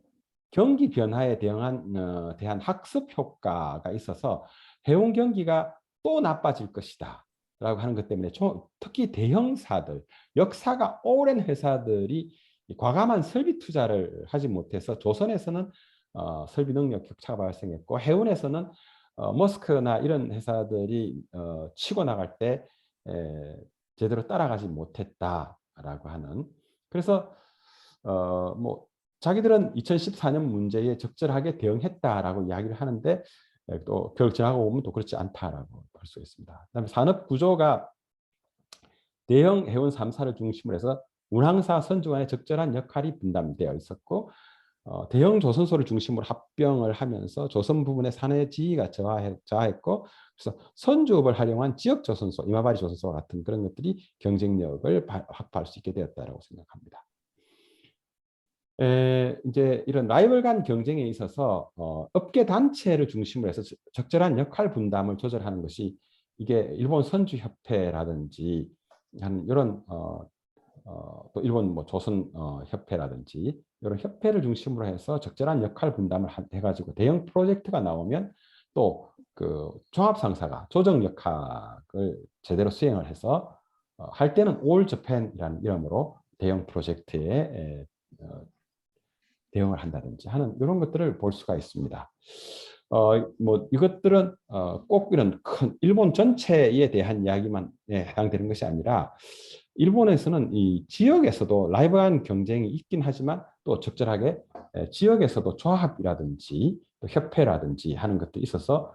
경기 변화에 대한 학습 효과가 있어서 해운 경기가 또 나빠질 것이다 라고 하는 것 때문에 특히 대형사들, 역사가 오랜 회사들이 과감한 설비 투자를 하지 못해서 조선에서는 설비 능력 격차가 발생했고, 해운에서는 머스크나 이런 회사들이 치고 나갈 때 제대로 따라가지 못했다라고 하는. 그래서 뭐 자기들은 2014년 문제에 적절하게 대응했다라고 이야기를 하는데, 또 결정하고 보면 또 그렇지 않다라고 볼 수 있습니다. 그다음에 산업 구조가 대형 해운 3사를 중심으로 해서 운항사, 선주간의 적절한 역할이 분담되어 있었고, 대형 조선소를 중심으로 합병을 하면서 조선 부분의 사내 지위가 저하했고, 그래서 선주업을 활용한 지역 조선소, 이마바리 조선소와 같은 그런 것들이 경쟁력을 확보할 수 있게 되었다고 생각합니다. 이제 이런 라이벌 간 경쟁에 있어서 업계 단체를 중심으로 해서 적절한 역할 분담을 조절하는 것이, 이게 일본 선주협회라든지 하는 이런 또 일본 뭐 조선 협회라든지 이런 협회를 중심으로 해서 적절한 역할 분담을 해가지고 대형 프로젝트가 나오면 또 그 종합상사가 조정 역할을 제대로 수행을 해서 할 때는 올 재팬이라는 이름으로 대형 프로젝트에 대응을 한다든지 하는 이런 것들을 볼 수가 있습니다. 뭐 이것들은 꼭 이런 큰 일본 전체에 대한 이야기만 해당되는 것이 아니라, 일본에서는 이 지역에서도 라이벌한 경쟁이 있긴 하지만 또 적절하게 지역에서도 조합이라든지 또 협회라든지 하는 것도 있어서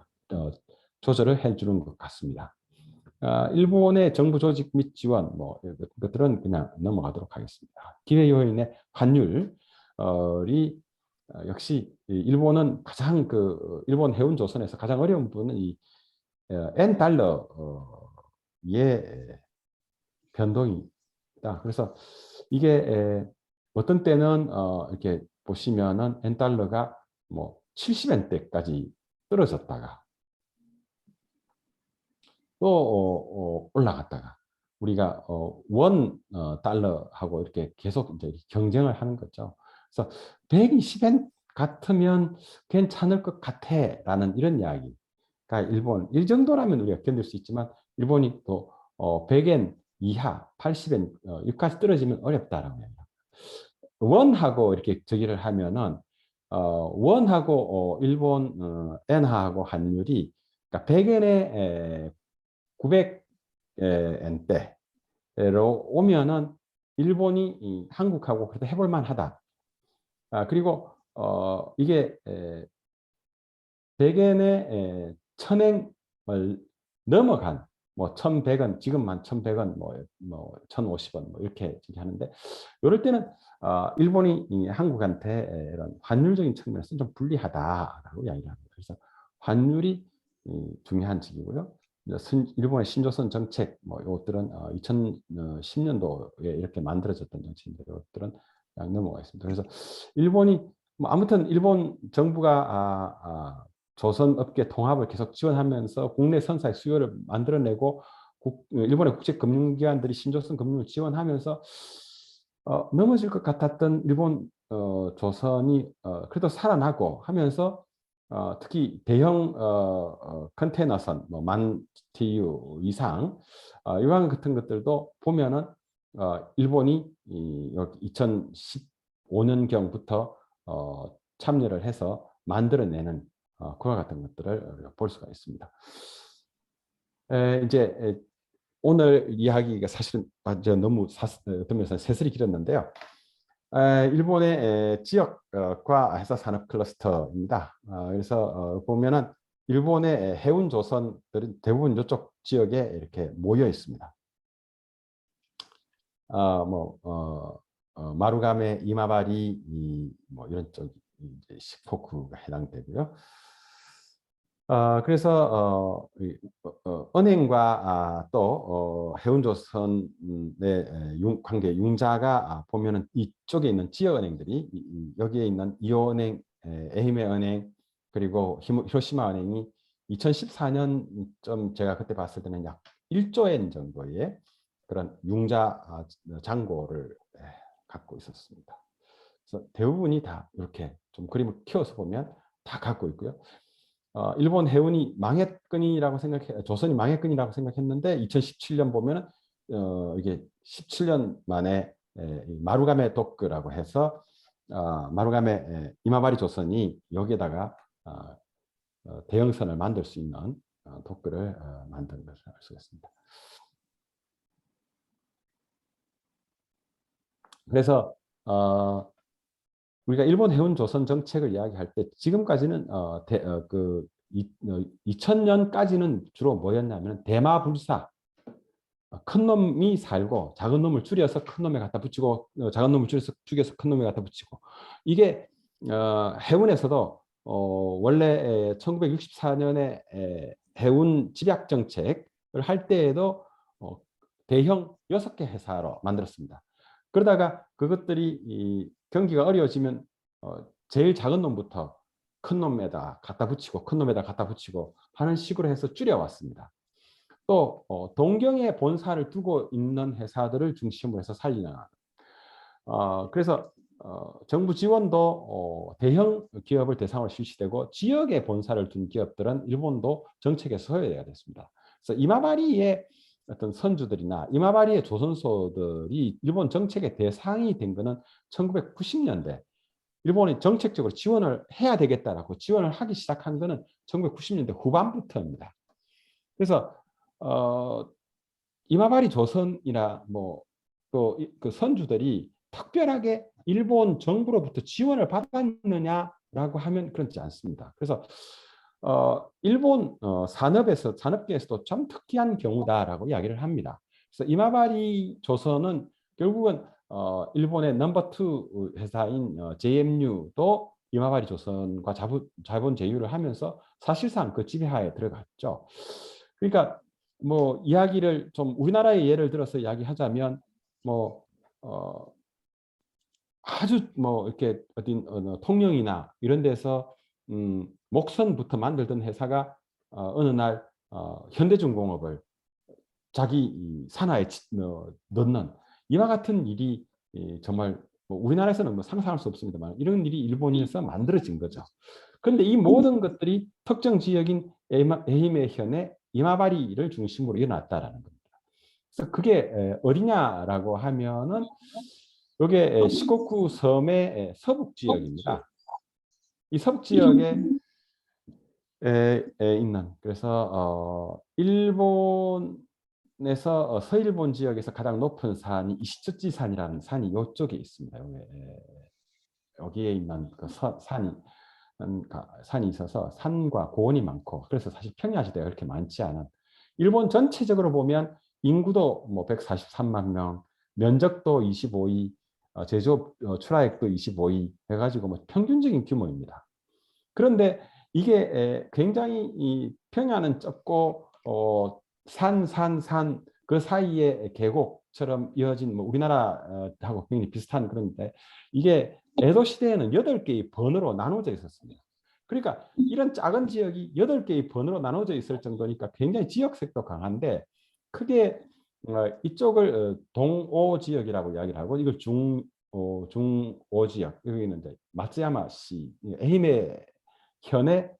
조절을 해주는 것 같습니다. 일본의 정부 조직 및 지원, 뭐 이것들은 그냥 넘어가도록 하겠습니다. 기회 요인의 환율, 이 역시 일본은 가장 일본 해운 조선에서 가장 어려운 부분은 이 N 달러의 변동이 있다. 그래서 이게 어떤 때는 이렇게 보시면은 N 달러가 뭐 70엔대까지 떨어졌다가 또 올라갔다가, 우리가 원 달러하고 이렇게 계속 이제 경쟁을 하는 거죠. 그래서 120엔 같으면 괜찮을 것 같아라는 이런 이야기가, 일본 이 정도라면 우리가 견딜 수 있지만, 일본이 또 100엔 이하, 80엔 여기까지 떨어지면 어렵다라고 합니다. 원하고 이렇게 저기를 하면은 원하고 일본 엔하고 환율이, 그러니까 100엔에 900엔대로 오면은 일본이 한국하고 그래도 해볼 만하다. 그리고 이게 100엔에 1000엔을 넘어간, 뭐 1100원, 지금만 1100원, 뭐 1050원 뭐 이렇게 하는데, 이럴 때는 일본이 한국한테 이런 환율적인 측면에서 좀 불리하다라고 이야기를 합니다. 그래서 환율이 중요한 측이고요. 일본의 신조선 정책, 뭐 이것들은 2010년도에 이렇게 만들어졌던 정책인데, 이것들은 그냥 넘어가 있습니다. 그래서 일본이 뭐 아무튼 일본 정부가 조선 업계 통합을 계속 지원하면서 국내 선사의 수요를 만들어내고, 일본의 국제 금융기관들이 신조선 금융을 지원하면서 넘어질 것 같았던 일본 조선이 그래도 살아나고 하면서, 특히 대형 컨테이너선 뭐 10,000 TEU 이상 이왕 같은 것들도 보면은 일본이 2015년경부터 참여를 해서 만들어내는 그와 같은 것들을 볼 수가 있습니다. 이제 오늘 이야기가 사실은 너무 들면서 새슬이 길었는데요. 일본의 지역과 해서 산업 클러스터입니다. 그래서 보면은 일본의 해운 조선들은 대부분 이쪽 지역에 이렇게 모여 있습니다. 마루가메, 이마바리, 뭐 이런 쪽이 이제 시코쿠가 해당되고요. 그래서 은행과 또 해운조선의 관계 융자가 보면은 이쪽에 있는 지역은행들이 여기에 있는 이호은행, 에히메 은행, 그리고 히로시마 은행이 2014년쯤 제가 그때 봤을 때는 약 1조 엔 정도의 그런 융자 잔고를 갖고 있었습니다. 그래서 대부분이 다 이렇게 좀 그림을 키워서 보면 다 갖고 있고요. 일본 해운이 망했거니라고 생각해, 조선이 망했거니라고 생각했는데 2017년 보면 이게 17년 만에 마루가메 도크라고 해서 마루가메 이마바리 조선이 여기에다가 대형선을 만들 수 있는 도크를 만든 것을 알 수가 있습니다. 그래서 우리가 일본 해운 조선 정책을 이야기할 때 지금까지는 2000년까지는 주로 뭐였냐면 대마불사, 큰 놈이 살고 작은 놈을 줄여서 큰 놈에 갖다 붙이고 작은 놈을 줄여서 죽여서 큰 놈에 갖다 붙이고, 이게 해운에서도 원래 1964년에 해운 집약 정책을 할 때에도 대형 6개 회사로 만들었습니다. 그러다가 그것들이 이 경기가 어려워지면 제일 작은 놈부터 큰 놈에다 갖다 붙이고 큰 놈에다 갖다 붙이고 하는 식으로 해서 줄여왔습니다. 또 동경에 본사를 두고 있는 회사들을 중심으로 해서 살리는 그래서 정부 지원도 대형 기업을 대상으로 실시되고 지역에 본사를 둔 기업들은 일본도 정책에 소외가 됐습니다. 그래서 이마바리의 어떤 선주들이나 이마바리의 조선소들이 일본 정책의 대상이 된 것은 1990년대 일본이 정책적으로 지원을 해야 되겠다라고 지원을 하기 시작한 것은 1990년대 후반부터입니다. 그래서 이마바리 조선이나 뭐 또 그 선주들이 특별하게 일본 정부로부터 지원을 받았느냐라고 하면 그렇지 않습니다. 그래서 일본 산업계에서도 좀 특이한 경우다라고 이야기를 합니다. 그래서 이마바리 조선은 결국은 일본의 넘버 2 회사인 JMU도 이마바리 조선과 자본 제휴를 하면서 사실상 그 지배하에 들어갔죠. 그러니까 뭐 이야기를 좀 우리나라의 예를 들어서 이야기하자면 뭐 아주 뭐 이렇게 어딘 통영이나 이런 데서 목선부터 만들던 회사가 어느 날 현대중공업을 자기 산하에 넣는 이와 같은 일이 정말 뭐 우리나라에서는 뭐 상상할 수 없습니다만 이런 일이 일본에서 만들어진 거죠. 그런데 이 모든 것들이 특정 지역인 에히메현의 이마바리를 중심으로 일어났다라는 겁니다. 그래서 그게 어디냐라고 하면은 이게 시코쿠 섬의 서북 지역입니다. 이 서북 지역에 있는, 그래서 일본에서 서일본 지역에서 가장 높은 산이 이시츠지산이라는 산이 이쪽에 있습니다. 여기에 있는 그 산이 있어서 산과 고원이 많고, 그래서 사실 평야지대가 그렇게 많지 않은, 일본 전체적으로 보면 인구도 뭐 143만 명, 면적도 25위, 제조업 출하액도 25위 해가지고 뭐 평균적인 규모입니다. 그런데 이게 굉장히 이 평야는 좁고 산 그 사이에 계곡처럼 이어진 뭐 우리나라하고 굉장히 비슷한 그런데 이게 에도 시대에는 8개의 번으로 나눠져 있었습니다. 그러니까 이런 작은 지역이 8개의 번으로 나눠져 있을 정도니까 굉장히 지역색도 강한데, 크게 이쪽을 동오 지역이라고 이야기를 하고 이걸 중오 지역, 여기는 이제 마츠야마시 에이메 현의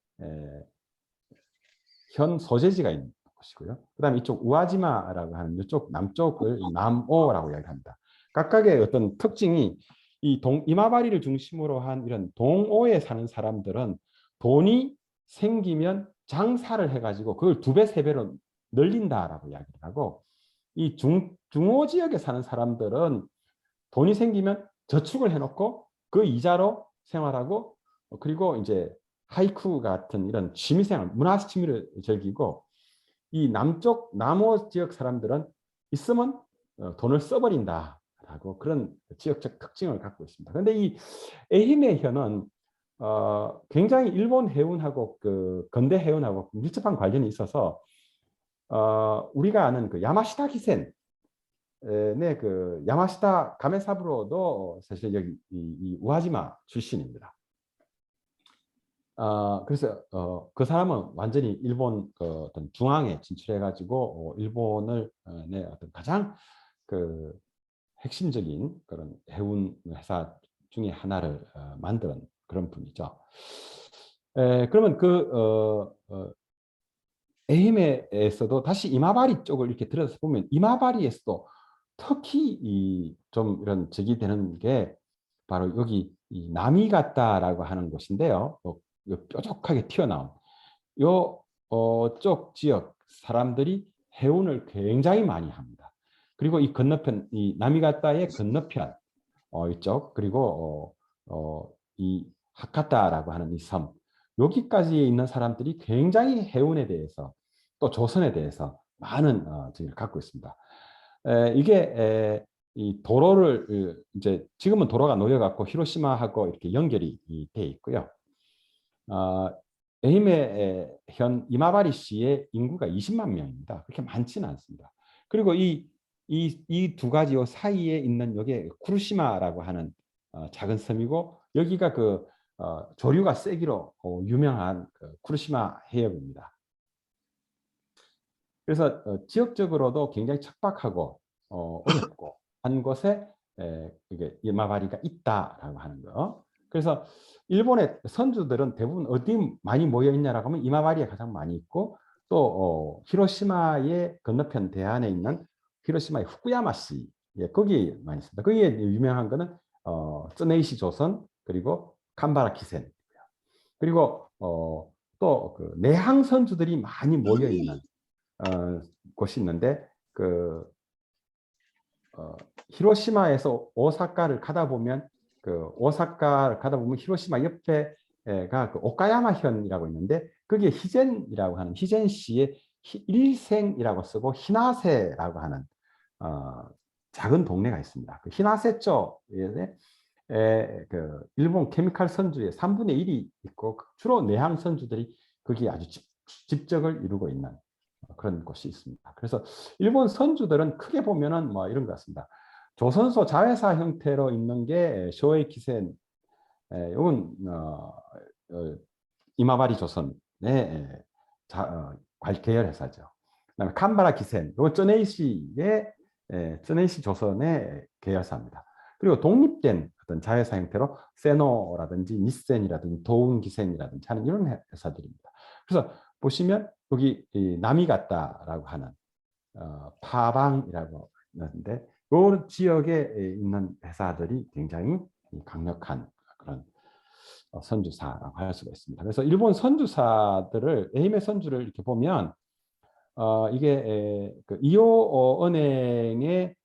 현 소재지가 있는 곳이고요. 그다음에 이쪽 우아지마라고 하는 이쪽 남쪽을 남오라고 이야기합니다. 각각의 어떤 특징이 이 이마바리를 중심으로 한 이런 동오에 사는 사람들은 돈이 생기면 장사를 해가지고 그걸 2배, 3배로 늘린다라고 이야기를 하고, 이 중오 지역에 사는 사람들은 돈이 생기면 저축을 해놓고 그 이자로 생활하고, 그리고 이제 하이쿠 같은 이런 취미생활, 문화 취미를 즐기고, 이 남오 지역 사람들은 있으면 돈을 써버린다라고 그런 지역적 특징을 갖고 있습니다. 그런데 이 에히메 현은 굉장히 일본 해운하고 그 근대 해운하고 밀접한 관련이 있어서 우리가 아는 그 야마시타 기센 그 야마시타 가메사부로도 사실 여기 이 우하지마 출신입니다. 그래서 그 사람은 완전히 일본 어떤 중앙에 진출해가지고 일본을 어떤 가장 그 핵심적인 그런 해운 회사 중에 하나를 만든 그런 분이죠. 그러면 에히메에서도 다시 이마바리 쪽을 이렇게 들어서 보면 이마바리에서도 특히 좀 이런 적이 되는 게 바로 여기 이 나미가타라고 하는 곳인데요. 요 뾰족하게 튀어나온 요 쪽 지역 사람들이 해운을 굉장히 많이 합니다. 그리고 이 건너편, 이 나미가타의 건너편 이쪽 그리고 이 하카타라고 하는 이 섬, 여기까지 있는 사람들이 굉장히 해운에 대해서 또 조선에 대해서 많은 정을 갖고 있습니다. 이 도로를 이제 지금은 도로가 놓여갖고 히로시마하고 이렇게 연결이 돼 있고요. 에히메 현 이마바리시의 인구가 20만 명입니다. 그렇게 많지는 않습니다. 그리고 이 두 가지 요 사이에 있는 여기 쿠르시마라고 하는 작은 섬이고 여기가 조류가 세기로 유명한 쿠르시마 해협입니다. 그래서 지역적으로도 굉장히 척박하고 어렵고 한 곳에 이게 이마바리가 있다라고 하는 거. 그래서 일본의 선주들은 대부분 어디 많이 모여 있냐라고 하면 이마바리에 가장 많이 있고 또 히로시마의 건너편 대안에 있는 히로시마의 후쿠야마시, 예, 거기 많이 있습니다. 거기에 유명한 거는 쯔네이시 조선 그리고 칸바라 키센 그리고 또 내항 선주들이 많이 모여 있는 곳이 있는데 히로시마에서 오사카를 가다 보면 히로시마 옆에가 오카야마현이라고 있는데 거기에 히젠이라고 하는 히젠시의 일생이라고 쓰고 히나세라고 하는 작은 동네가 있습니다. 그 히나세 쪽에 일본 케미칼 선주의 3분의 1이 있고 주로 내항 선주들이 거기에 아주 집적을 이루고 있는 그런 곳이 있습니다. 그래서 일본 선주들은 크게 보면은 뭐 이런 것 같습니다. 조선소 자회사 형태로 있는 게 쇼에이 키센, 이건 이마바리 조선의 계열 회사죠. 그다음에 칸바라 키센, 이건 쯔네이시 조선의 계열사입니다. 그리고 독립된 어떤 자회사 형태로 세노라든지 니센이라든지 도운기센이라든지 하는 이런 회사들입니다. 그래서 보시면 여기 나미가타라고 하는 파방이라고 하는데 이 지역에 있는 회사들이 굉장히 강력한 그런 선주사라고 할 수가 있습니다. 그래서 일본 선주사들을 에히메 선주를 이렇게 보면 이게 이오 은행의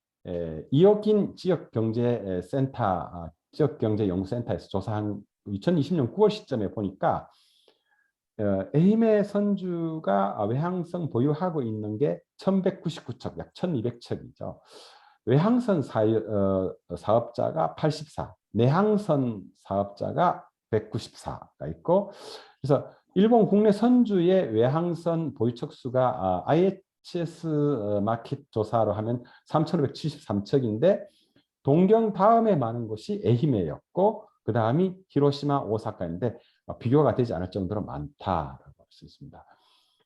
이오긴 지역경제센터 지역경제연구센터에서 조사한 2020년 9월 시점에 보니까 에히메 선주가 외항선 보유하고 있는 게 1199척, 약 1200척이죠. 외항선 사업자가 84, 내항선 사업자가 194가 있고, 그래서 일본 국내 선주의 외항선 보유척 수가 IHS 마켓 조사로 하면 3,573척인데 동경 다음에 많은 곳이 에히메였고 그 다음이 히로시마, 오사카인데 비교가 되지 않을 정도로 많다라고 할 수 있습니다.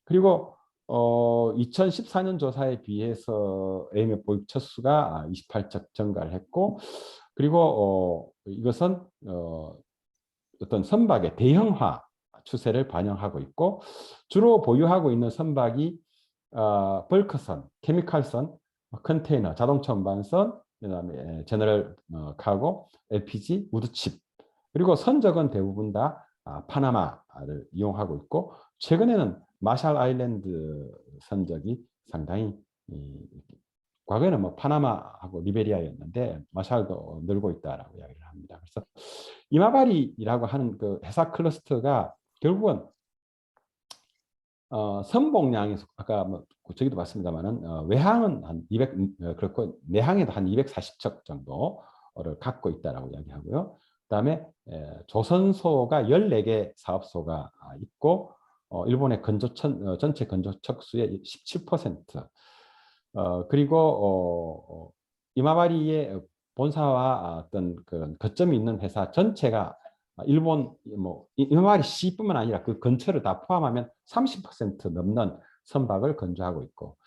그리고 2014년 조사에 비해서 에히메 보유척 수가 28척 증가를 했고, 그리고 이것은 어떤 선박의 대형화 추세를 반영하고 있고, 주로 보유하고 있는 선박이 벌크선, 케미칼선, 컨테이너, 자동차 운반선, 그다음에 제너럴 카고, LPG, 우드칩, 그리고 선적은 대부분 다 파나마를 이용하고 있고, 최근에는 마샬 아일랜드 선적이 상당히 과거에는 뭐 파나마하고 리베리아였는데 마샬도 늘고 있다라고 이야기를 합니다. 그래서 이마바리라고 하는 그 회사 클러스터가 결국은 선봉량에서 아까 뭐 저기도 봤습니다만은 외항은 한 200 그렇고 내항에도 한 240척 정도를 갖고 있다라고 이야기하고요. 그다음에 조선소가 14개 사업소가 있고 일본의 전체 건조척 수의 17%. 그리고 이마바리의 본사와 어떤 그 거점이 있는 회사 전체가 일본 뭐 이마바리 시뿐만 아니라 그 근처를 다 포함하면 30% 넘는 선박을 건조하고 있고,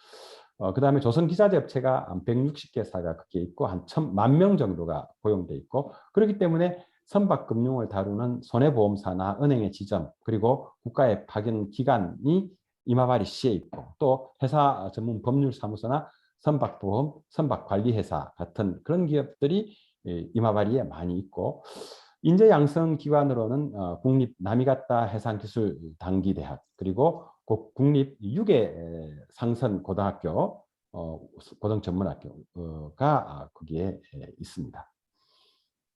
그다음에 조선기자재업체가 한 160개사가 그게 있고 한 1,000만 명 정도가 고용돼 있고 그렇기 때문에 선박금융을 다루는 손해보험사나 은행의 지점 그리고 국가의 파견 기관이 임하바리 시에 있고 또 회사 전문 법률사무소나 선박보험, 선박관리회사 같은 그런 기업들이 임하바리에 많이 있고 인재 양성 기관으로는 국립 나미가타 해상기술단기대학 그리고 국립 유계 상선 고등학교 고등전문학교가 거기에 있습니다.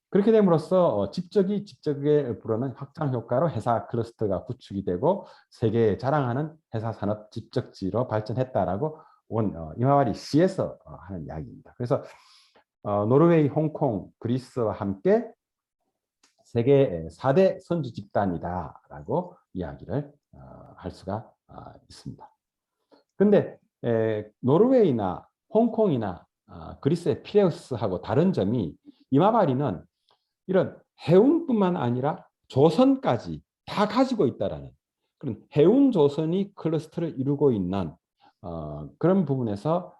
그렇게 됨으로써 집적에 불어는 확장 효과로 회사 클러스터가 구축이 되고 세계에 자랑하는 회사 산업 집적지로 발전했다라고 임하바리 시에서 하는 이야기입니다. 그래서 노르웨이, 홍콩, 그리스와 함께 세계 4대 선주 집단이다라고 이야기를 할 수가 있습니다. 그런데 노르웨이나 홍콩이나 그리스의 피레우스하고 다른 점이 임하바리는 이런 해운뿐만 아니라 조선까지 다 가지고 있다라는 그런 해운 조선이 클러스터를 이루고 있는 그런 부분에서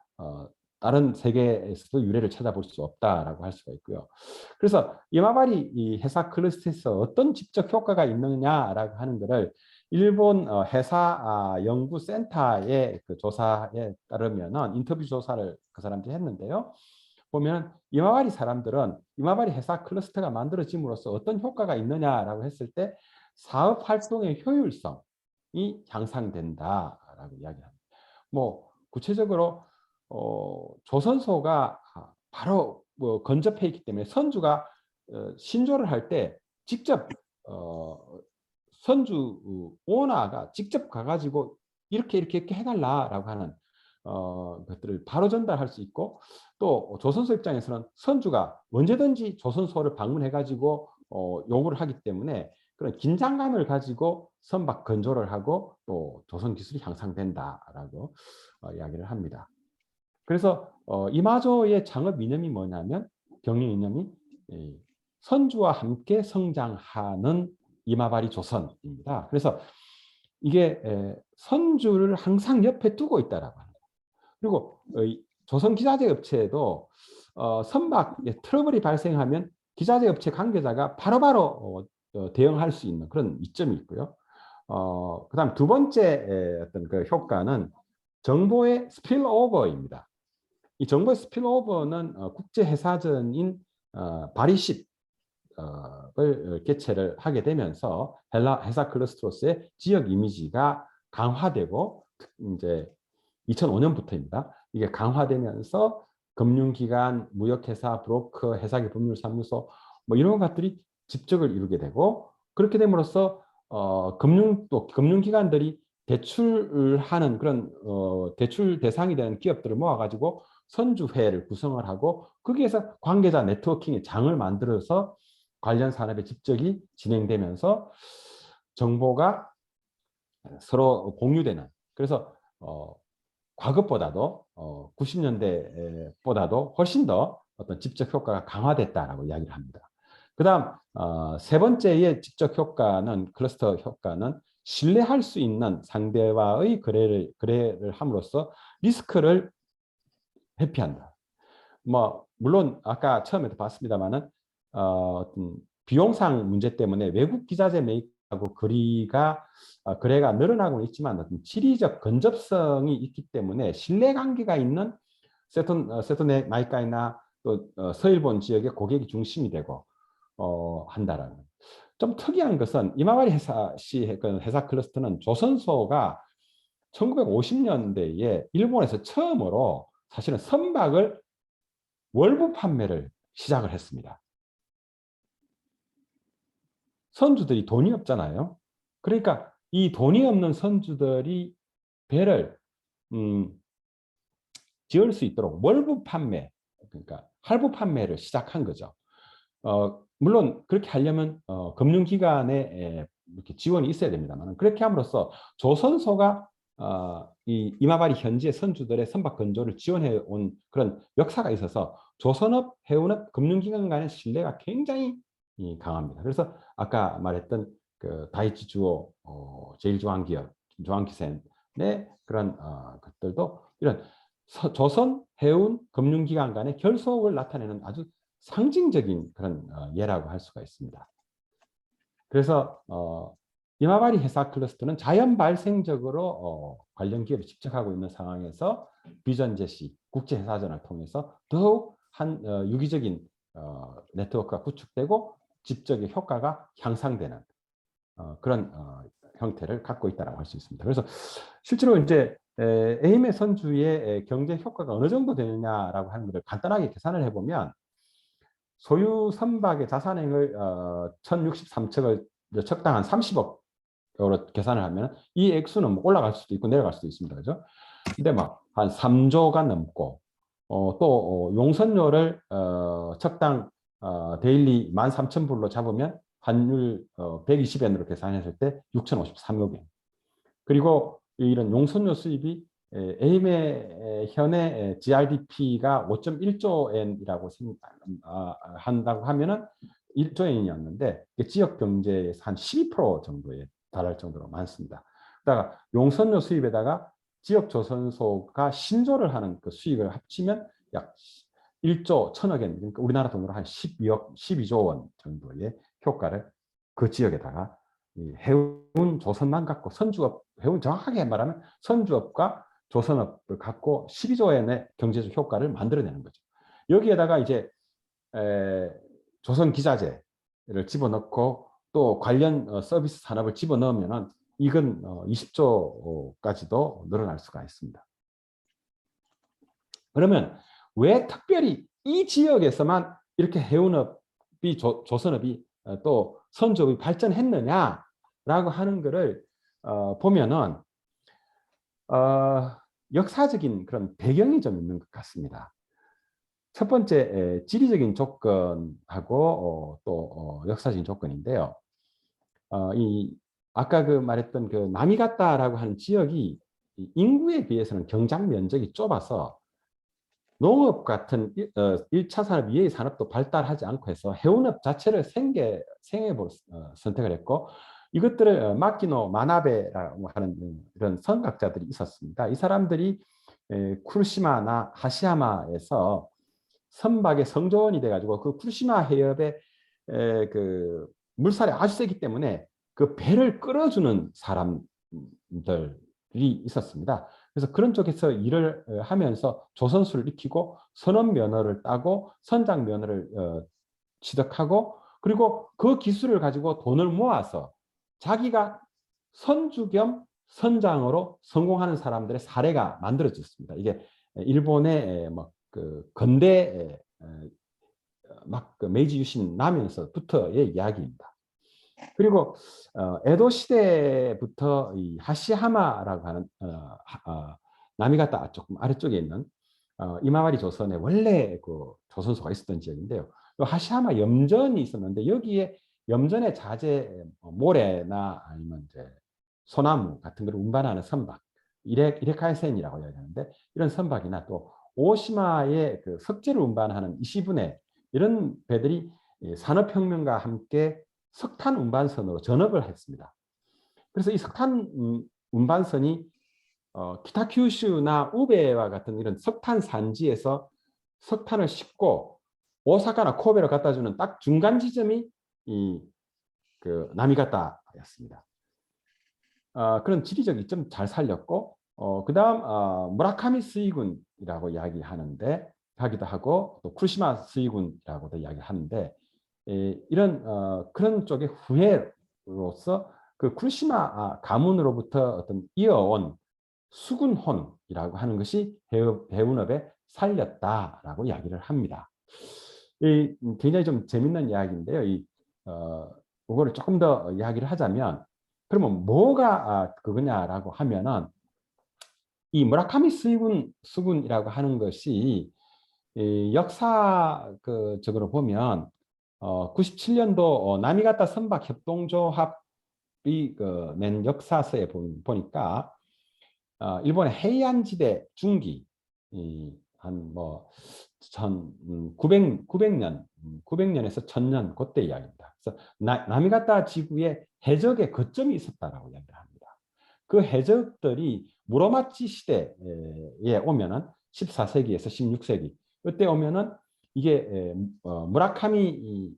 다른 세계에서도 유래를 찾아볼 수 없다라고 할 수가 있고요. 그래서 임하바리 이 회사 클러스터에서 어떤 직접 효과가 있느냐라고 하는 것을 일본 회사 연구센터의 그 조사에 따르면은 인터뷰 조사를 그 사람들이 했는데요. 보면 임하바리 사람들은 임하바리 회사 클러스터가 만들어짐으로써 어떤 효과가 있느냐라고 했을 때 사업 활동의 효율성이 향상된다라고 이야기합니다. 뭐 구체적으로 조선소가 바로 건접해 있기 때문에 선주가 신조를 할 때 직접 선주 오너가 직접 가가지고 이렇게 해달라라고 하는 것들을 바로 전달할 수 있고 또 조선소 입장에서는 선주가 언제든지 조선소를 방문해가지고 요구를 하기 때문에 그런 긴장감을 가지고 선박 건조를 하고 또 조선 기술이 향상된다라고 이야기를 합니다. 그래서 이마저의 창업 이념이 뭐냐면 경영 이념이 선주와 함께 성장하는 임하바리 조선입니다. 그래서 이게 선주를 항상 옆에 두고 있다라고 합니다. 그리고 조선 기자재 업체에도 선박에 트러블이 발생하면 기자재 업체 관계자가 바로바로 대응할 수 있는 그런 이점이 있고요. 그다음 두 번째 어떤 그 효과는 정보의 스필오버입니다. 이 정보의 스필오버는 국제회사전인 바리십 을 개최를 하게 되면서 회사 클러스터로서의 지역 이미지가 강화되고 이제 2005년부터입니다. 이게 강화되면서 금융기관, 무역회사, 브로커, 회사계 법률사무소 뭐 이런 것들이 집적을 이루게 되고 그렇게 됨으로써 금융기관들이 대출을 하는 그런 대출 대상이 되는 기업들을 모아가지고 선주회를 구성을 하고 거기에서 관계자 네트워킹의 장을 만들어서 관련 산업의 집적이 진행되면서 정보가 서로 공유되는 그래서 과거보다도 90년대보다도 훨씬 더 어떤 직접 효과가 강화됐다라고 이야기를 합니다. 그다음 세 번째의 직접 효과는 클러스터 효과는 신뢰할 수 있는 상대와의 거래를 함으로써 리스크를 회피한다. 뭐 물론 아까 처음에도 봤습니다만은 어떤 비용상 문제 때문에 외국 기자재 매입하고 거래가 늘어나고는 있지만 어떤 지리적 근접성이 있기 때문에 신뢰관계가 있는 세톤의 마이카이나 또 서일본 지역의 고객이 중심이 되고 한다라는. 좀 특이한 것은 이마와리 회사 클러스터는 조선소가 1950년대에 일본에서 처음으로 사실은 선박을 월부 판매를 시작을 했습니다. 선주들이 돈이 없잖아요. 그러니까 이 돈이 없는 선주들이 배를 지을 수 있도록 월부 판매, 그러니까 할부 판매를 시작한 거죠. 물론 그렇게 하려면 금융기관에 이렇게 지원이 있어야 됩니다만 그렇게 함으로써 조선소가 이 이마바리 현지의 선주들의 선박 건조를 지원해 온 그런 역사가 있어서 조선업, 해운업, 금융기관 간의 신뢰가 굉장히 강합니다. 그래서 아까 말했던 그 다이치 주오, 제일조항기업, 조항기센의 그런 것들도 이런 조선 해운 금융기관 간의 결속을 나타내는 아주 상징적인 그런 예라고 할 수가 있습니다. 그래서 이마바리 회사 클러스터는 자연 발생적으로 관련 기업에 집중하고 있는 상황에서 비전 제시, 국제회사전을 통해서 더욱 유기적인 네트워크가 구축되고 집적의 효과가 향상되는 그런 형태를 갖고 있다고 할 수 있습니다. 그래서 실제로 이제 에임의 선주의 경제 효과가 어느 정도 되느냐라고 하는 것을 간단하게 계산을 해보면 소유 선박의 자산액을 1063척을 척당 한 30억으로 계산을 하면 이 액수는 뭐 올라갈 수도 있고 내려갈 수도 있습니다. 그죠? 근데 막 한 3조가 넘고 또 용선료를 척당 데일리 13,000불로 잡으면 환율 120엔으로 계산했을 때 6,053억 원. 그리고 이런 용선료 수입이 에임의 현의 GRDP가 5.1조 엔이라고 한다고 하면은 1조 엔이었는데 지역 경제에서 한 12% 정도에 달할 정도로 많습니다. 그다가 용선료 수입에다가 지역 조선소가 신조를 하는 그 수익을 합치면 약 1조 1천억 엔, 그러니까 우리나라 돈으로 한 12조 원 정도의 효과를 그 지역에다가 해운 조선만 갖고 선주업, 해운 정확하게 말하면 선주업과 조선업을 갖고 12조엔의 경제적 효과를 만들어내는 거죠. 여기에다가 이제 조선 기자재를 집어넣고 또 관련 서비스 산업을 집어넣으면 이건 20조까지도 늘어날 수가 있습니다. 그러면 왜 특별히 이 지역에서만 이렇게 해운업이 조선업이 또 선주업이 발전했느냐라고 하는 것을 보면은 역사적인 그런 배경이 좀 있는 것 같습니다. 첫 번째 지리적인 조건하고 또 역사적인 조건인데요. 이 아까 그 말했던 그 나미가타라고 하는 지역이 인구에 비해서는 경작 면적이 좁아서 농업 같은 1차 산업, 2의 산업도 발달하지 않고 해서 해운업 자체를 생애로 선택을 했고 이것들을 마키노 마나베라고 하는 이런 선각자들이 있었습니다. 이 사람들이 쿠르시마나 하시야마에서 선박의 성조원이 돼가지고 그 쿠르시마 해협에 그 물살이 아주 세기 때문에 그 배를 끌어주는 사람들이 있었습니다. 그래서 그런 쪽에서 일을 하면서 조선수를 익히고 선원 면허를 따고 선장 면허를 취득하고 그리고 그 기술을 가지고 돈을 모아서 자기가 선주 겸 선장으로 성공하는 사람들의 사례가 만들어졌습니다. 이게 일본의 그 근대 그 메이지 유신 나면서부터의 이야기입니다. 그리고 에도 시대부터 이 하시하마라고 하는 나미가타 조금 아래쪽에 있는 이마와리 조선의 원래 그 조선소가 있었던 지역인데요. 하시하마 염전이 있었는데 여기에 염전의 자재 모래나 아니면 이제 소나무 같은 걸 운반하는 선박 이레카이센이라고 이야기하는데 이런 선박이나 또 오시마의 그 석재를 운반하는 이시분해 이런 배들이 산업혁명과 함께 석탄 운반선으로 전업을 했습니다. 그래서 이 석탄 운반선이 키타큐슈나 우베와 같은 이런 석탄 산지에서 석탄을 싣고 오사카나 코베로 갖다 주는 딱 중간 지점이 그 나미가타였습니다. 그런 지리적 이점 잘 살렸고 그다음 무라카미 스이군이라고 이야기하는데 하기도 하고 또 쿠시마 스이군이라고도 이야기하는데 이런 그런 쪽의 후예로서 그 쿠시마 가문으로부터 어떤 이어온 수군혼이라고 하는 것이 해운업에 살렸다라고 이야기를 합니다. 굉장히 좀 재밌는 이야기인데요. 이거를 조금 더 이야기를 하자면 그러면 뭐가 그거냐라고 하면은 이 무라카미 수군이라고 하는 것이 역사적으로 보면 97년도 나미가타 선박 협동조합이 낸 역사서에 보니까 일본의 헤이안지대 중기 한 뭐 900년에서 1000년 그때 이야기입니다. 그래서 나미가타 지구에 해적의 거점이 있었다라고 이야기를 합니다. 그 해적들이 무로마치 시대에 오면은 14세기에서 16세기. 이때 오면은 이게 무라카미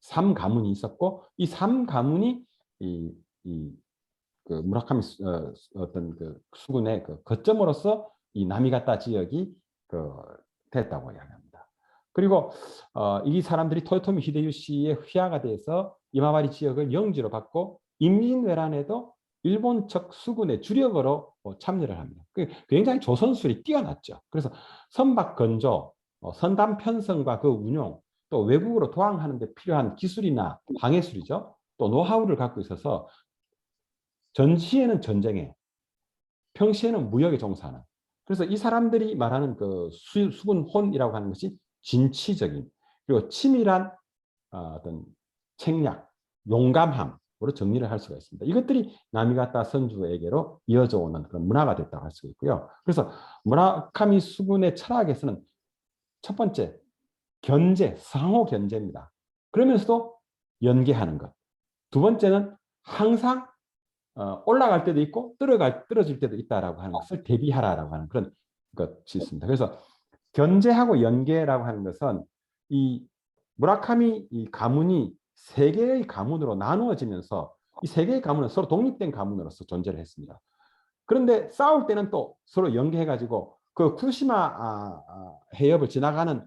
삼 가문이 있었고 이 삼 가문이 그 무라카미 어떤 그 수군의 그 거점으로서 이 나미가타 지역이 그 됐다고 이야기합니다. 그리고 이 사람들이 토요토미 히데요시의 휘하가 돼서 이마바리 지역을 영지로 받고 임진왜란에도 일본 측 수군의 주력으로 참여를 합니다. 굉장히 조선술이 뛰어났죠. 그래서 선박 건조, 선담 편성과 그 운용, 또 외국으로 도항하는 데 필요한 기술이나 방해술이죠. 또 노하우를 갖고 있어서 전시에는 전쟁에, 평시에는 무역에 종사하는. 그래서 이 사람들이 말하는 그 수군혼이라고 하는 것이 진취적인 그리고 치밀한 어떤 책략, 용감함으로 정리를 할 수가 있습니다. 이것들이 나미가타 선주에게로 이어져 오는 그런 문화가 됐다고 할 수가 있고요. 그래서 무라카미 수군의 철학에서는 첫 번째 견제, 상호 견제입니다. 그러면서도 연계하는 것. 두 번째는 항상 올라갈 때도 있고 떨어질 때도 있다라고 하는 것을 대비하라라고 하는 그런 것이 있습니다. 그래서 견제하고 연계라고 하는 것은 이 무라카미 이 가문이 세 개의 가문으로 나누어지면서 이 세 개의 가문은 서로 독립된 가문으로서 존재를 했습니다. 그런데 싸울 때는 또 서로 연계해가지고 그 쿠시마 해협을 지나가는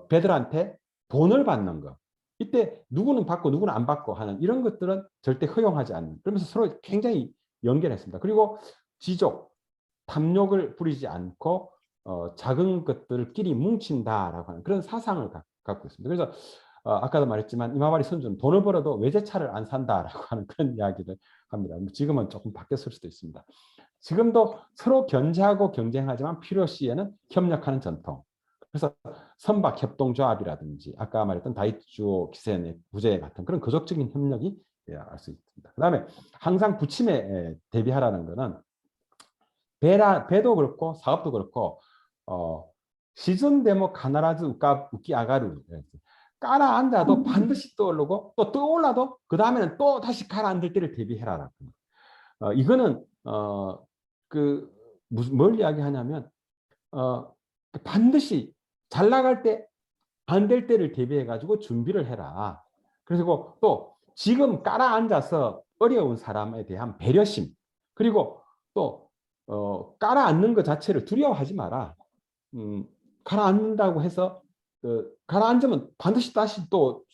배들한테 돈을 받는 거. 이때 누구는 받고 누구는 안 받고 하는 이런 것들은 절대 허용하지 않는. 그러면서 서로 굉장히 연결했습니다. 그리고 지족, 탐욕을 부리지 않고 작은 것들끼리 뭉친다라고 하는 그런 사상을 갖고 있습니다. 그래서 아까도 말했지만 이마바리 선주는 돈을 벌어도 외제차를 안 산다라고 하는 그런 이야기를 합니다. 지금은 조금 바뀌었을 수도 있습니다. 지금도 서로 견제하고 경쟁하지만 필요시에는 협력하는 전통. 그래서 선박협동조합이라든지 아까 말했던 다이쭈 기센의 부재 같은 그런 거족적인 협력이 알 수 있습니다. 그 다음에 항상 부침에 대비하라는 것은 배도 그렇고 사업도 그렇고 시즌 데모 카나라즈 우키 아가루 깔아앉아도 반드시 떠오르고 또 떠올라도 그 다음에는 또 다시 가라앉을 때를 대비해라. 이거는 뭘 이야기하냐면 반드시 잘 나갈 때 안 될 때를 대비해 가지고 준비를 해라. 그리고 또 지금 깔아앉아서 어려운 사람에 대한 배려심 그리고 또 깔아앉는 것 자체를 두려워하지 마라. 가라앉는다고 해서 가라앉으면 반드시 다시 또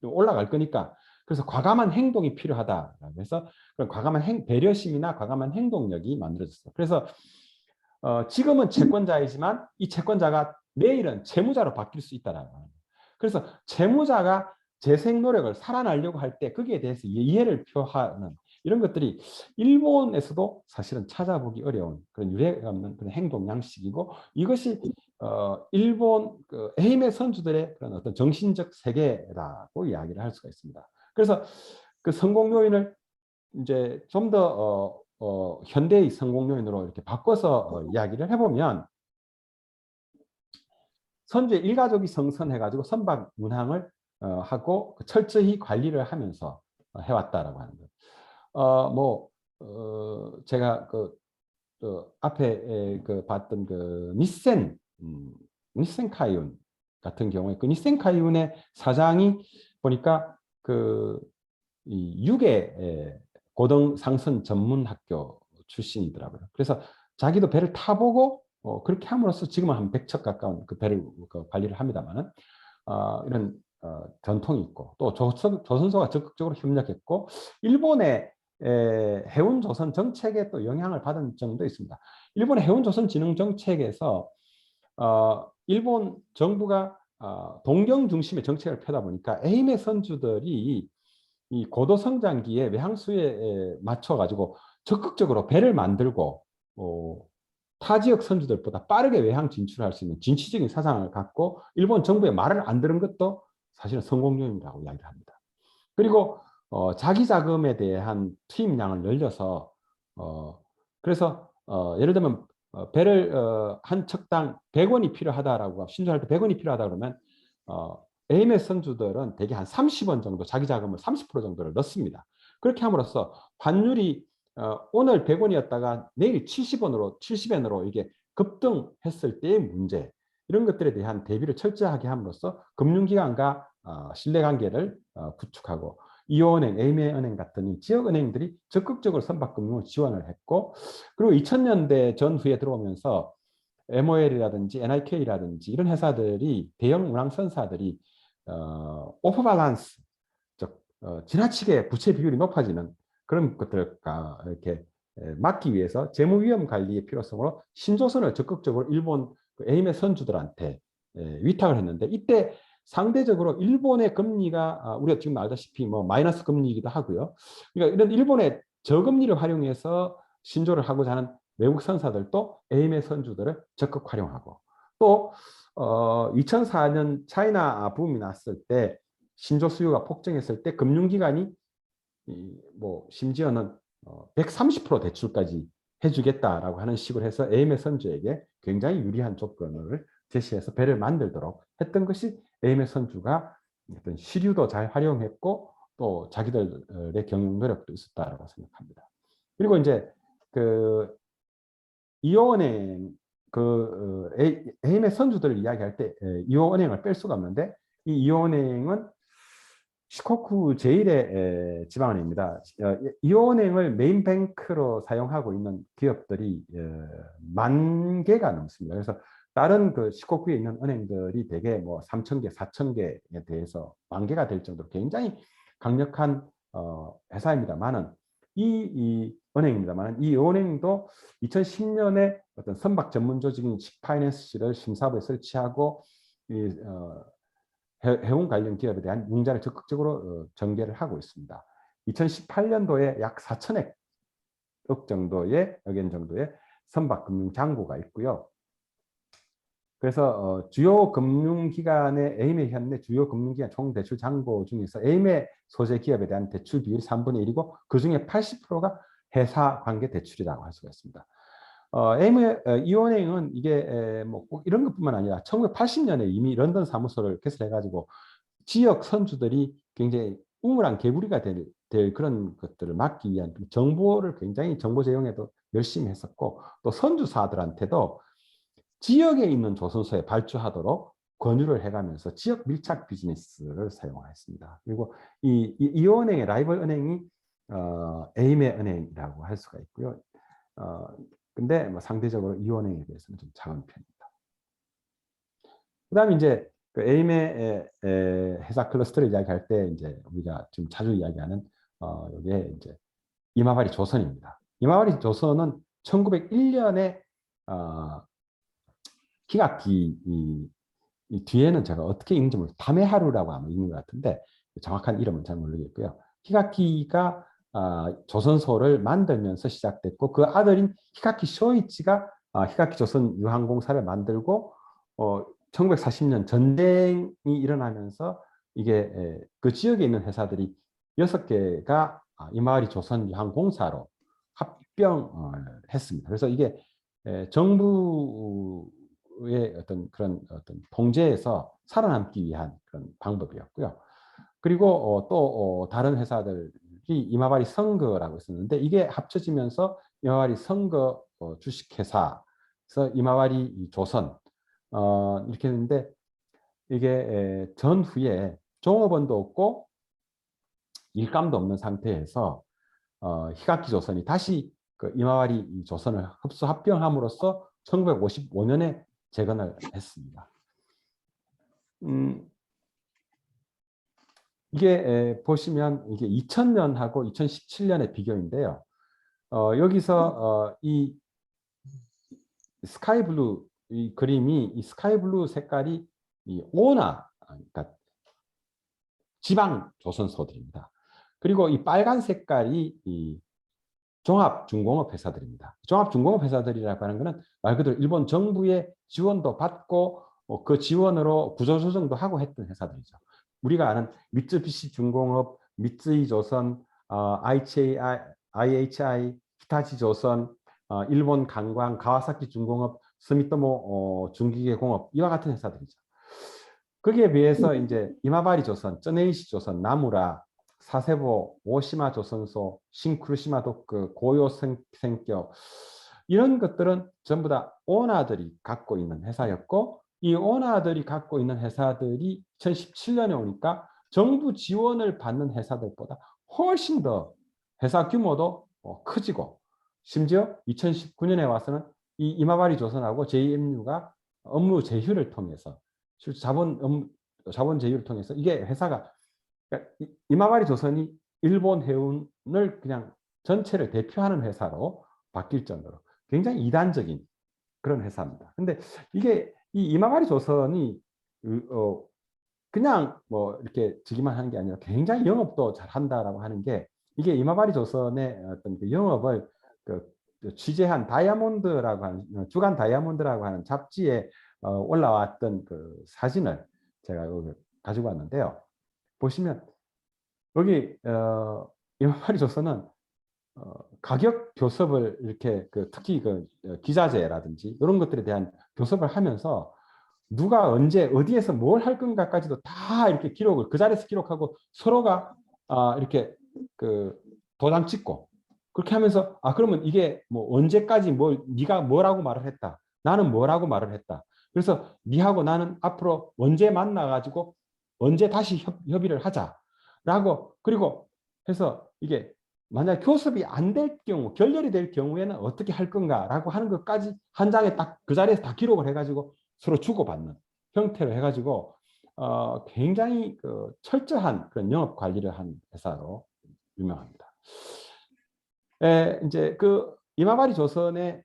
올라갈 거니까 그래서 과감한 행동이 필요하다. 그래서 그런 과감한 배려심이나 과감한 행동력이 만들어졌어요. 그래서 지금은 채권자이지만 이 채권자가 내일은 채무자로 바뀔 수 있다라는 거예요. 그래서 채무자가 재생 노력을 살아나려고 할 때 거기에 대해서 이해를 표하는 이런 것들이 일본에서도 사실은 찾아보기 어려운 그런 유례가 없는 그런 행동 양식이고 이것이 일본 에이메 선수들의 그런 어떤 정신적 세계라고 이야기를 할 수가 있습니다. 그래서 그 성공 요인을 이제 좀 더 현대의 성공 요인으로 이렇게 바꿔서 이야기를 해보면 선주의 일가족이 성선해가지고 선박 운항을 하고 철저히 관리를 하면서 해왔다라고 하는 거예요. 제가 앞에 봤던 니센 카이운 같은 경우에 그 니센 카이운의 사장이 보니까 이 유계 고등 상선 전문 학교 출신이더라고요. 그래서 자기도 배를 타보고 그렇게 함으로써 지금은 한 100척 가까운 그 배를 관리를 합니다만은 이런 전통이 있고 또 조선소가 적극적으로 협력했고 일본의 해운조선 정책에 또 영향을 받은 점도 있습니다. 일본의 해운조선 진흥정책에서 일본 정부가 동경 중심의 정책을 펴다 보니까 에이메 선주들이 이 고도 성장기에 외항수에 맞춰가지고 적극적으로 배를 만들고 타 지역 선주들보다 빠르게 외항 진출할 수 있는 진취적인 사상을 갖고 일본 정부의 말을 안 들은 것도 사실은 성공 요인이라고 이야기를 합니다. 그리고 자기 자금에 대한 투입량을 늘려서 그래서 예를 들면 배를 한 척당 100원이 필요하다라고 신주할 때 100원이 필요하다 그러면 AMS 선주들은 대개 한 30원 정도 자기 자금을 30% 정도를 넣습니다. 그렇게 함으로써 환율이 오늘 100원이었다가 내일 70원으로 이게 급등했을 때의 문제, 이런 것들에 대한 대비를 철저하게 함으로써 금융기관과 신뢰관계를 구축하고, 이오은행, 에이메은행 같은 지역은행들이 적극적으로 선박금융을 지원을 했고, 그리고 2000년대 전후에 들어오면서 MOL이라든지 NIK라든지 이런 회사들이, 대형 운항선사들이 오버밸런스, 즉 지나치게 부채 비율이 높아지는 그런 것들과 이렇게 막기 위해서 재무위험 관리의 필요성으로 신조선을 적극적으로 일본 에임의 선주들한테 위탁을 했는데, 이때 상대적으로 일본의 금리가 우리가 지금 알다시피 뭐 마이너스 금리이기도 하고요. 그러니까 이런 일본의 저금리를 활용해서 신조를 하고자 하는 외국 선사들도 에임의 선주들을 적극 활용하고, 또 2004년 차이나 붐이 났을 때, 신조 수요가 폭증했을 때 금융기관이 뭐 심지어는 130% 대출까지 해주겠다라고 하는 식으로 해서 에임의 선주에게 굉장히 유리한 조건을 제시해서 배를 만들도록 했던 것이, 에임의 선주가 어떤 시류도 잘 활용했고 또 자기들의 경영 노력도 있었다라고 생각합니다. 그리고 이제 그 이오은행, 에임의 선주들을 이야기할 때 이오은행을 뺄 수가 없는데, 이 이오은행은 시코쿠 제1의 지방은행입니다. 이오은행을 메인뱅크로 사용하고 있는 기업들이 10,000개가 넘습니다. 그래서 다른 그 시코쿠에 있는 은행들이 대개 뭐 3,000개, 4,000개에 대해서 10,000개가 될 정도로 굉장히 강력한 회사입니다만은, 이 은행입니다만은, 이 은행도 2010년에 어떤 선박 전문 조직인 식파이낸스를 심사부에 설치하고 해운 관련 기업에 대한 융자를 적극적으로 전개를 하고 있습니다. 2018년도에 약 4천억 정도의 여긴 정도의 선박금융 잔고가 있고요. 그래서 주요 금융기관의 에임의 현내 주요 금융기관 총 대출 잔고 중에서 에임의 소재 기업에 대한 대출 비율이 3분의 1이고 그중에 80%가 회사 관계 대출이라고 할 수가 있습니다. 이원행은 이게 뭐 꼭 이런 것뿐만 아니라 1980년에 이미 런던 사무소를 개설해가지고 지역 선주들이 굉장히 우물안 개구리가 될 그런 것들을 막기 위한 정보를 굉장히 정보 제공에도 열심히 했었고, 또 선주사들한테도 지역에 있는 조선소에 발주하도록 권유를 해가면서 지역 밀착 비즈니스를 사용했습니다. 그리고 이원행의 라이벌 은행이 에임의 은행이라고 할 수가 있고요. 근데 뭐 상대적으로 이원행에 비해서는 좀 작은 편입니다. 그다음에 이제 그 에임의 회사 클러스터를 이야기할 때 이제 우리가 지금 자주 이야기하는 이게 이제 이마바리 조선입니다. 이마바리 조선은 1901년에 희각기 이 뒤에는 제가 어떻게 읽는지 모르겠어요. 다메하루라고 아마 읽는 것 같은데 정확한 이름은 잘 모르겠고요. 희각기가 조선소를 만들면서 시작됐고, 그 아들인 히가키 쇼이치가 히가키 조선 유항공사를 만들고 1940년 전쟁이 일어나면서 이게 그 지역에 있는 회사들이 6개가 이마와리 조선 유항공사로 합병했습니다. 그래서 이게 정부의 어떤 그런 어떤 통제에서 살아남기 위한 그런 방법이었고요. 그리고 또 다른 회사들이 이마바리 선거라고 있었는데, 이게 합쳐지면서 이마바리 선거 주식회사에서 이마바리 조선 이렇게 했는데, 이게 전후에 종업원도 없고 일감도 없는 상태에서 히가키 조선이 다시 그 이마와리 조선을 흡수 합병함으로써 1955년에 재건을 했습니다. 이게 보시면 이게 2000년하고 2017년의 비교인데요. 여기서 이 스카이블루 이 그림이, 이 스카이블루 색깔이 이 오나, 그러니까 지방 조선소들입니다. 그리고 이 빨간 색깔이 이 종합중공업 회사들입니다. 종합중공업 회사들이라고 하는 것은 말 그대로 일본 정부의 지원도 받고 그 지원으로 구조조정도 하고 했던 회사들이죠. 우리가 아는 미쯔비시 중공업, 미쯔이조선, IHI, 히타치조선, 일본 관광, 가와사키 중공업, 스미토모 중기계공업, 이와 같은 회사들이죠. 거기에 비해서 이제 이마바리 조선, 쩌네이시 조선, 나무라, 사세보, 오시마 조선소, 신쿠르시마 도크, 고요 생격, 이런 것들은 전부 다 오너들이 갖고 있는 회사였고 이 오너들이 갖고 있는 회사들이 2017년에 오니까 정부 지원을 받는 회사들보다 훨씬 더 회사 규모도 커지고 심지어 2019년에 와서는 이 이마바리 조선하고 JMU가 업무 제휴를 통해서 자본 제휴를 통해서 이게 회사가 그러니까 이마바리 조선이 일본 해운을 그냥 전체를 대표하는 회사로 바뀔 정도로 굉장히 이단적인 그런 회사입니다. 근데 이게 이 이마바리 조선이 그냥 뭐 이렇게 즉위만 하는 게 아니라 굉장히 영업도 잘 한다라고 하는 게 이게 이마바리 조선의 어떤 그 영업을 그 취재한 다이아몬드라고 하는 주간 다이아몬드라고 하는 잡지에 올라왔던 그 사진을 제가 여기 가지고 왔는데요. 보시면 여기 이마바리 조선은 가격 교섭을 이렇게 특히 기자재라든지 이런 것들에 대한 교섭을 하면서 누가 언제 어디에서 뭘 할 건가까지도 다 이렇게 기록을 그 자리에서 기록하고 서로가 이렇게 도장 찍고 그렇게 하면서 그러면 이게 뭐 언제까지 네가 뭐라고 말을 했다. 나는 뭐라고 말을 했다. 그래서 네하고 나는 앞으로 언제 만나가지고 언제 다시 협의를 하자라고 그리고 해서 이게 만약 교섭이 안 될 경우 결렬이 될 경우에는 어떻게 할 건가라고 하는 것까지 한 장에 딱 그 자리에서 다 기록을 해가지고 서로 주고받는 형태로 해가지고 굉장히 철저한 그런 영업 관리를 한 회사로 유명합니다. 이제 이마바리 조선의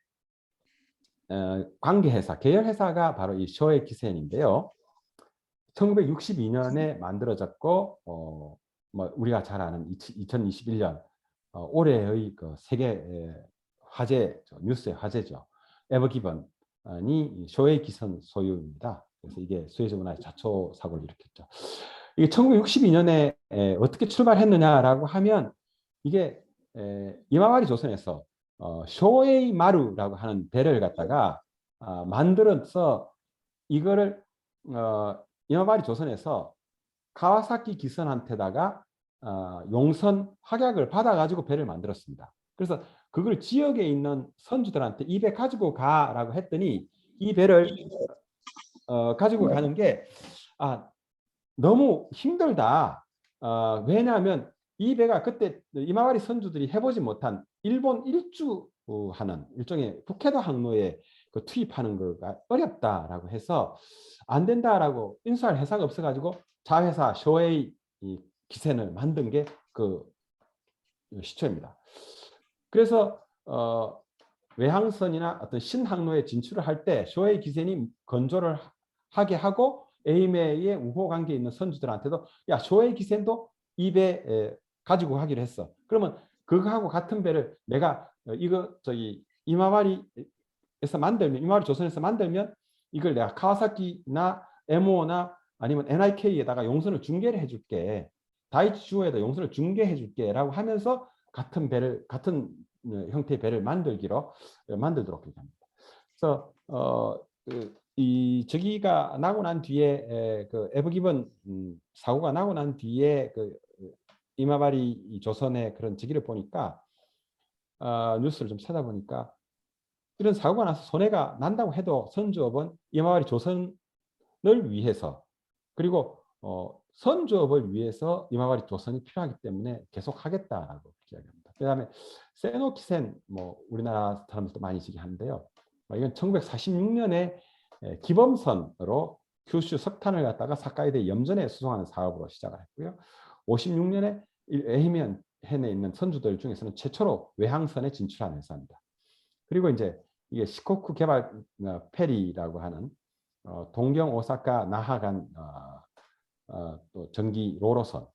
관계 회사, 계열 회사가 바로 이 쇼헤이 기센인데요. 1962년에 만들어졌고 뭐 우리가 잘 아는 2021년 올해의 세계 화제 뉴스의 화제죠. 에버기번이 쇼헤이 기선 소유입니다. 그래서 이게 수에즈 운하의 자초 사고를 일으켰죠. 이게 1962년에 어떻게 출발했느냐라고 하면 이게 이마와리 조선에서 쇼헤이 마루라고 하는 배를 갖다가 만들어서 이거를 이마와리 조선에서 카와사키 기선한테다가 용선 확약을 받아가지고 배를 만들었습니다. 그래서 그걸 지역에 있는 선주들한테 이 배 가지고 가라고 했더니 이 배를 가지고 가는 게 너무 힘들다. 왜냐하면 이 배가 그때 이마와리 선주들이 해보지 못한 일본 일주하는 일종의 북해도 항로에 투입하는 거가 어렵다라고 해서 안 된다라고 인수할 회사가 없어가지고 자회사 쇼헤이 기센을 만든 게 시초입니다. 그래서 외항선이나 어떤 신항로에 진출을 할 때 쇼헤이 기센이 건조를 하게 하고 에이메이의 우호 관계에 있는 선주들한테도 야 쇼헤이 기센도 이 배 가지고 가기로 했어. 그러면 그거하고 같은 배를 내가 이거 이마와리에서 만들면 이마와리 조선에서 만들면 이걸 내가 카와사키나 에모나 아니면 NIK에다가 용선을 중개를 해줄게. 다이치주에다 용선을 중개해줄게 라고 하면서 같은 형태의 배를 만들도록 합니다. 그래서 이 저기가 나고 난 뒤에 에버기번 사고가 나고 난 뒤에 이마바리 조선의 그런 저기를 보니까 뉴스를 좀 찾아보니까 이런 사고가 나서 손해가 난다고 해도 선주업은 이마바리 조선을 위해서 그리고 선주업을 위해서 이마바리 조선이 필요하기 때문에 계속 하겠다라고 이야기합니다. 그다음에 세노키센 뭐 우리나라 사람들도 많이 지기하는데요. 이건 1946년에 기범선으로 규슈 석탄을 갖다가 사카이대 염전에 수송하는 사업으로 시작을 했고요. 56년에 에이미현에 있는 선주들 중에서는 최초로 외항선에 진출한 회사입니다. 그리고 이제 이게 시코쿠 개발 페리라고 하는 동경, 오사카, 나하 간 또 전기 로로선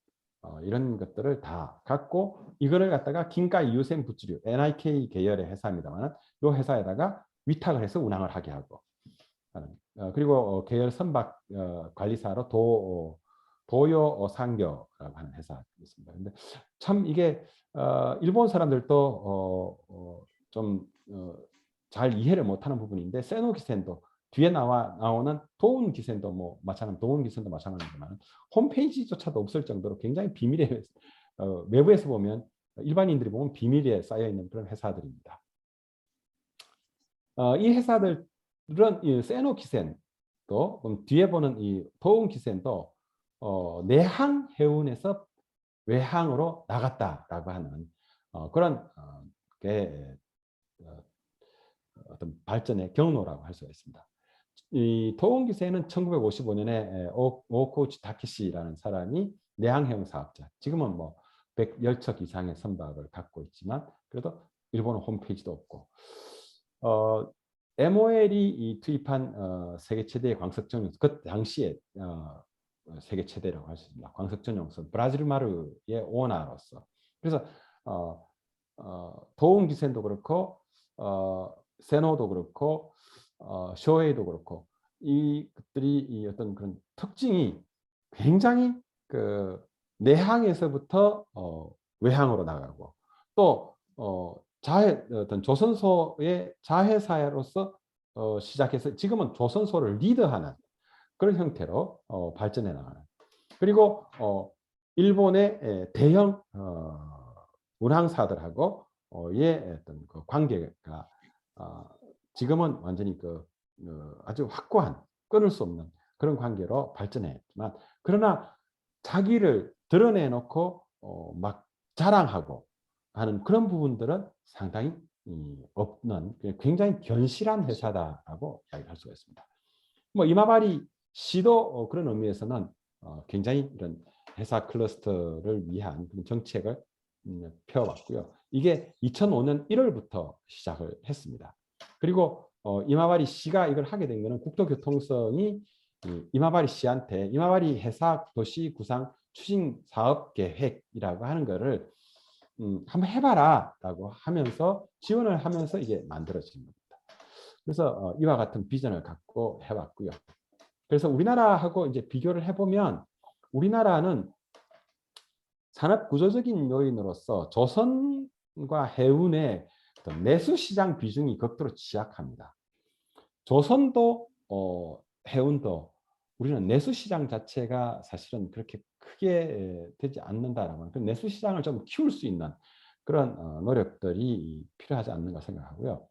이런 것들을 다 갖고 이거를 갖다가 긴가이 유생 부츠류 NIK 계열의 회사입니다만 이 회사에다가 위탁을 해서 운항을 하게 하고 그리고 계열 선박 관리사로 도요 상교라고 하는 회사가 있습니다. 근데 참 이게 일본 사람들도 좀 잘 이해를 못하는 부분인데 세노기센도 뒤에 나오는 도운 기센도 뭐 마찬가지, 도운 기센도 마찬가지지만 홈페이지조차도 없을 정도로 굉장히 비밀에 외부에서 보면 일반인들이 보면 비밀에 쌓여 있는 그런 회사들입니다. 이 회사들은 이 세노기센 또 뒤에 보는 이 도움기센도 내항 해운에서 외항으로 나갔다라고 하는 그런 게 어떤 발전의 경로라고 할 수가 있습니다. 이 도움기세는 1955년에 오코우치 타케시라는 사람이 내항해운 사업자, 지금은 뭐 110척 이상의 선박을 갖고 있지만 그래도 일본은 홈페이지도 없고 MOL이 투입한 세계 최대의 광석전용선, 그 당시에 세계 최대라고 할 수 있습니다. 광석전용선 브라질 마르의 오너로서. 그래서 도움기센도 그렇고 세노도 그렇고 쇼웨이도 그렇고 이것들이 이 어떤 그런 특징이 굉장히 그 내항에서부터 외항으로 나가고 또 어떤 조선소의 자회사로서 시작해서 지금은 조선소를 리드하는 그런 형태로 발전해 나가는, 그리고 일본의 대형 운항사들하고 의 어떤 그 관계가 지금은 완전히 아주 확고한 끊을 수 없는 그런 관계로 발전했지만, 그러나 자기를 드러내놓고 막 자랑하고 하는 그런 부분들은 상당히 없는 굉장히 견실한 회사다라고 이야기할 수가 있습니다. 뭐 이마바리 시도 그런 의미에서는 굉장히 이런 회사 클러스터를 위한 그런 정책을 펴왔고요. 이게 2005년 1월부터 시작을 했습니다. 그리고 이마바리 씨가 이걸 하게 된 것은 국토교통성이 이마바리 씨한테 이마바리 회사 도시 구상 추진 사업 계획이라고 하는 거를 한번 해봐라라고 하면서 지원을 하면서 이게 만들어진 겁니다. 그래서 이와 같은 비전을 갖고 해왔고요. 그래서 우리나라하고 이제 비교를 해보면 우리나라는 산업 구조적인 요인으로서 조선과 해운의 내수 시장 비중이 극도로 취약합니다. 조선도 해운도 우리는 내수 시장 자체가 사실은 그렇게 크게 되지 않는다라고 하는, 내수 시장을 좀 키울 수 있는 그런 노력들이 필요하지 않는가 생각하고요.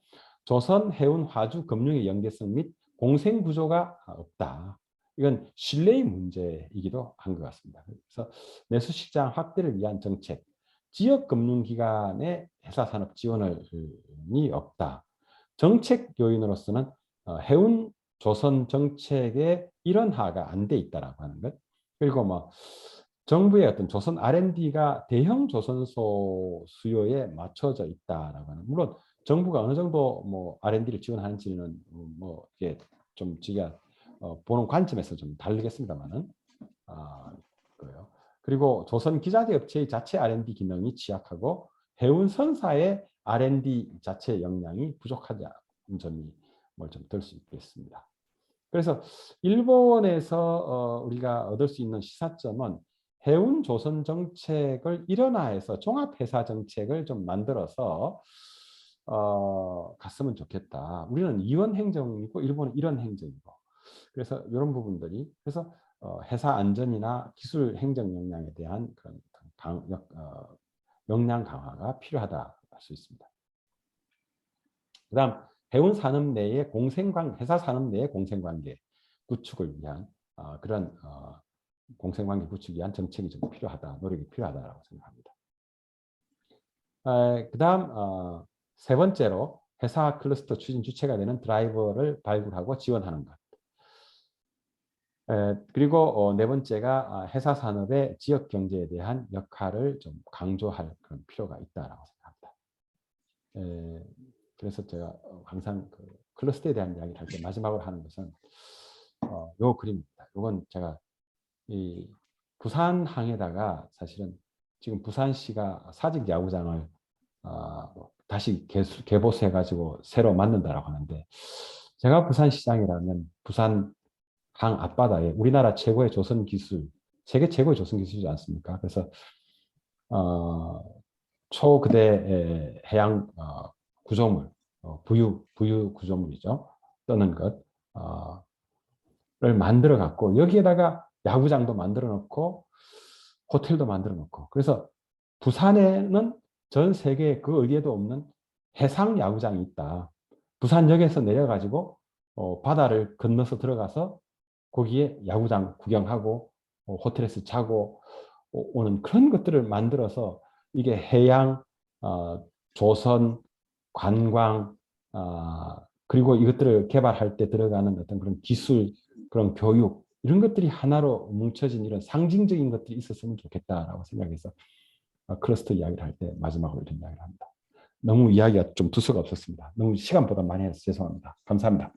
조선, 해운, 화주, 금융의 연계성 및 공생 구조가 없다. 이건 신뢰의 문제이기도 한 것 같습니다. 그래서 내수 시장 확대를 위한 정책, 지역 금융기관의 회사 산업 지원이 없다. 정책 요인으로서는 해운 조선 정책의 일원화가 안 돼 있다라고 하는 것. 그리고 뭐 정부의 어떤 조선 R&D가 대형 조선소 수요에 맞춰져 있다라고 하는. 물론 정부가 어느 정도 뭐 R&D를 지원하는지는 뭐 이게 좀 제가 보는 관점에서 좀 다르겠습니다만은 그래요. 그리고 조선 기자재 업체의 자체 R&D 기능이 취약하고 해운 선사의 R&D 자체 역량이 부족하다는 점이 뭘 좀 들 수 있겠습니다. 그래서 일본에서 우리가 얻을 수 있는 시사점은 해운 조선 정책을 일원화해서 종합회사 정책을 좀 만들어서 갔으면 좋겠다. 우리는 이원 행정이고 일본은 일원 행정이고, 그래서 이런 부분들이, 그래서 회사 안전이나 기술 행정 역량에 대한 그런 역량 강화가 필요하다 할 수 있습니다. 그다음 해운 산업 내의 회사 산업 내의 공생관계 구축을 위한 그런 공생관계 구축을 위한 정책이 좀 필요하다, 노력이 필요하다라고 생각합니다. 그다음 세 번째로 회사 클러스터 추진 주체가 되는 드라이버를 발굴하고 지원하는 것. 그리고 네 번째가 회사 산업의 지역 경제에 대한 역할을 좀 강조할 그런 필요가 있다라고 생각합니다. 그래서 제가 항상 클러스터에 대한 이야기를 할 때 마지막으로 하는 것은 요 그림입니다. 이건 제가 이 부산항에다가 사실은 지금 부산시가 사직 야구장을 다시 개보수해 가지고 새로 만든다라고 하는데, 제가 부산시장이라면 부산항 앞바다에 우리나라 최고의 조선 기술, 세계 최고의 조선 기술이지 않습니까? 그래서 초거대 해양 구조물, 부유 구조물이죠. 떠는 것을 만들어 갖고 여기에다가 야구장도 만들어 놓고 호텔도 만들어 놓고, 그래서 부산에는 전 세계 그 어디에도 없는 해상 야구장이 있다. 부산역에서 내려가지고 바다를 건너서 들어가서 거기에 야구장 구경하고 호텔에서 자고 오는 그런 것들을 만들어서 이게 해양, 조선, 관광, 그리고 이것들을 개발할 때 들어가는 어떤 그런 기술, 그런 교육 이런 것들이 하나로 뭉쳐진 이런 상징적인 것들이 있었으면 좋겠다라고 생각해서 클러스터 이야기를 할 때 마지막으로 이런 이야기를 합니다. 너무 이야기가 좀 두서가 없었습니다. 너무 시간보다 많이 해서 죄송합니다. 감사합니다.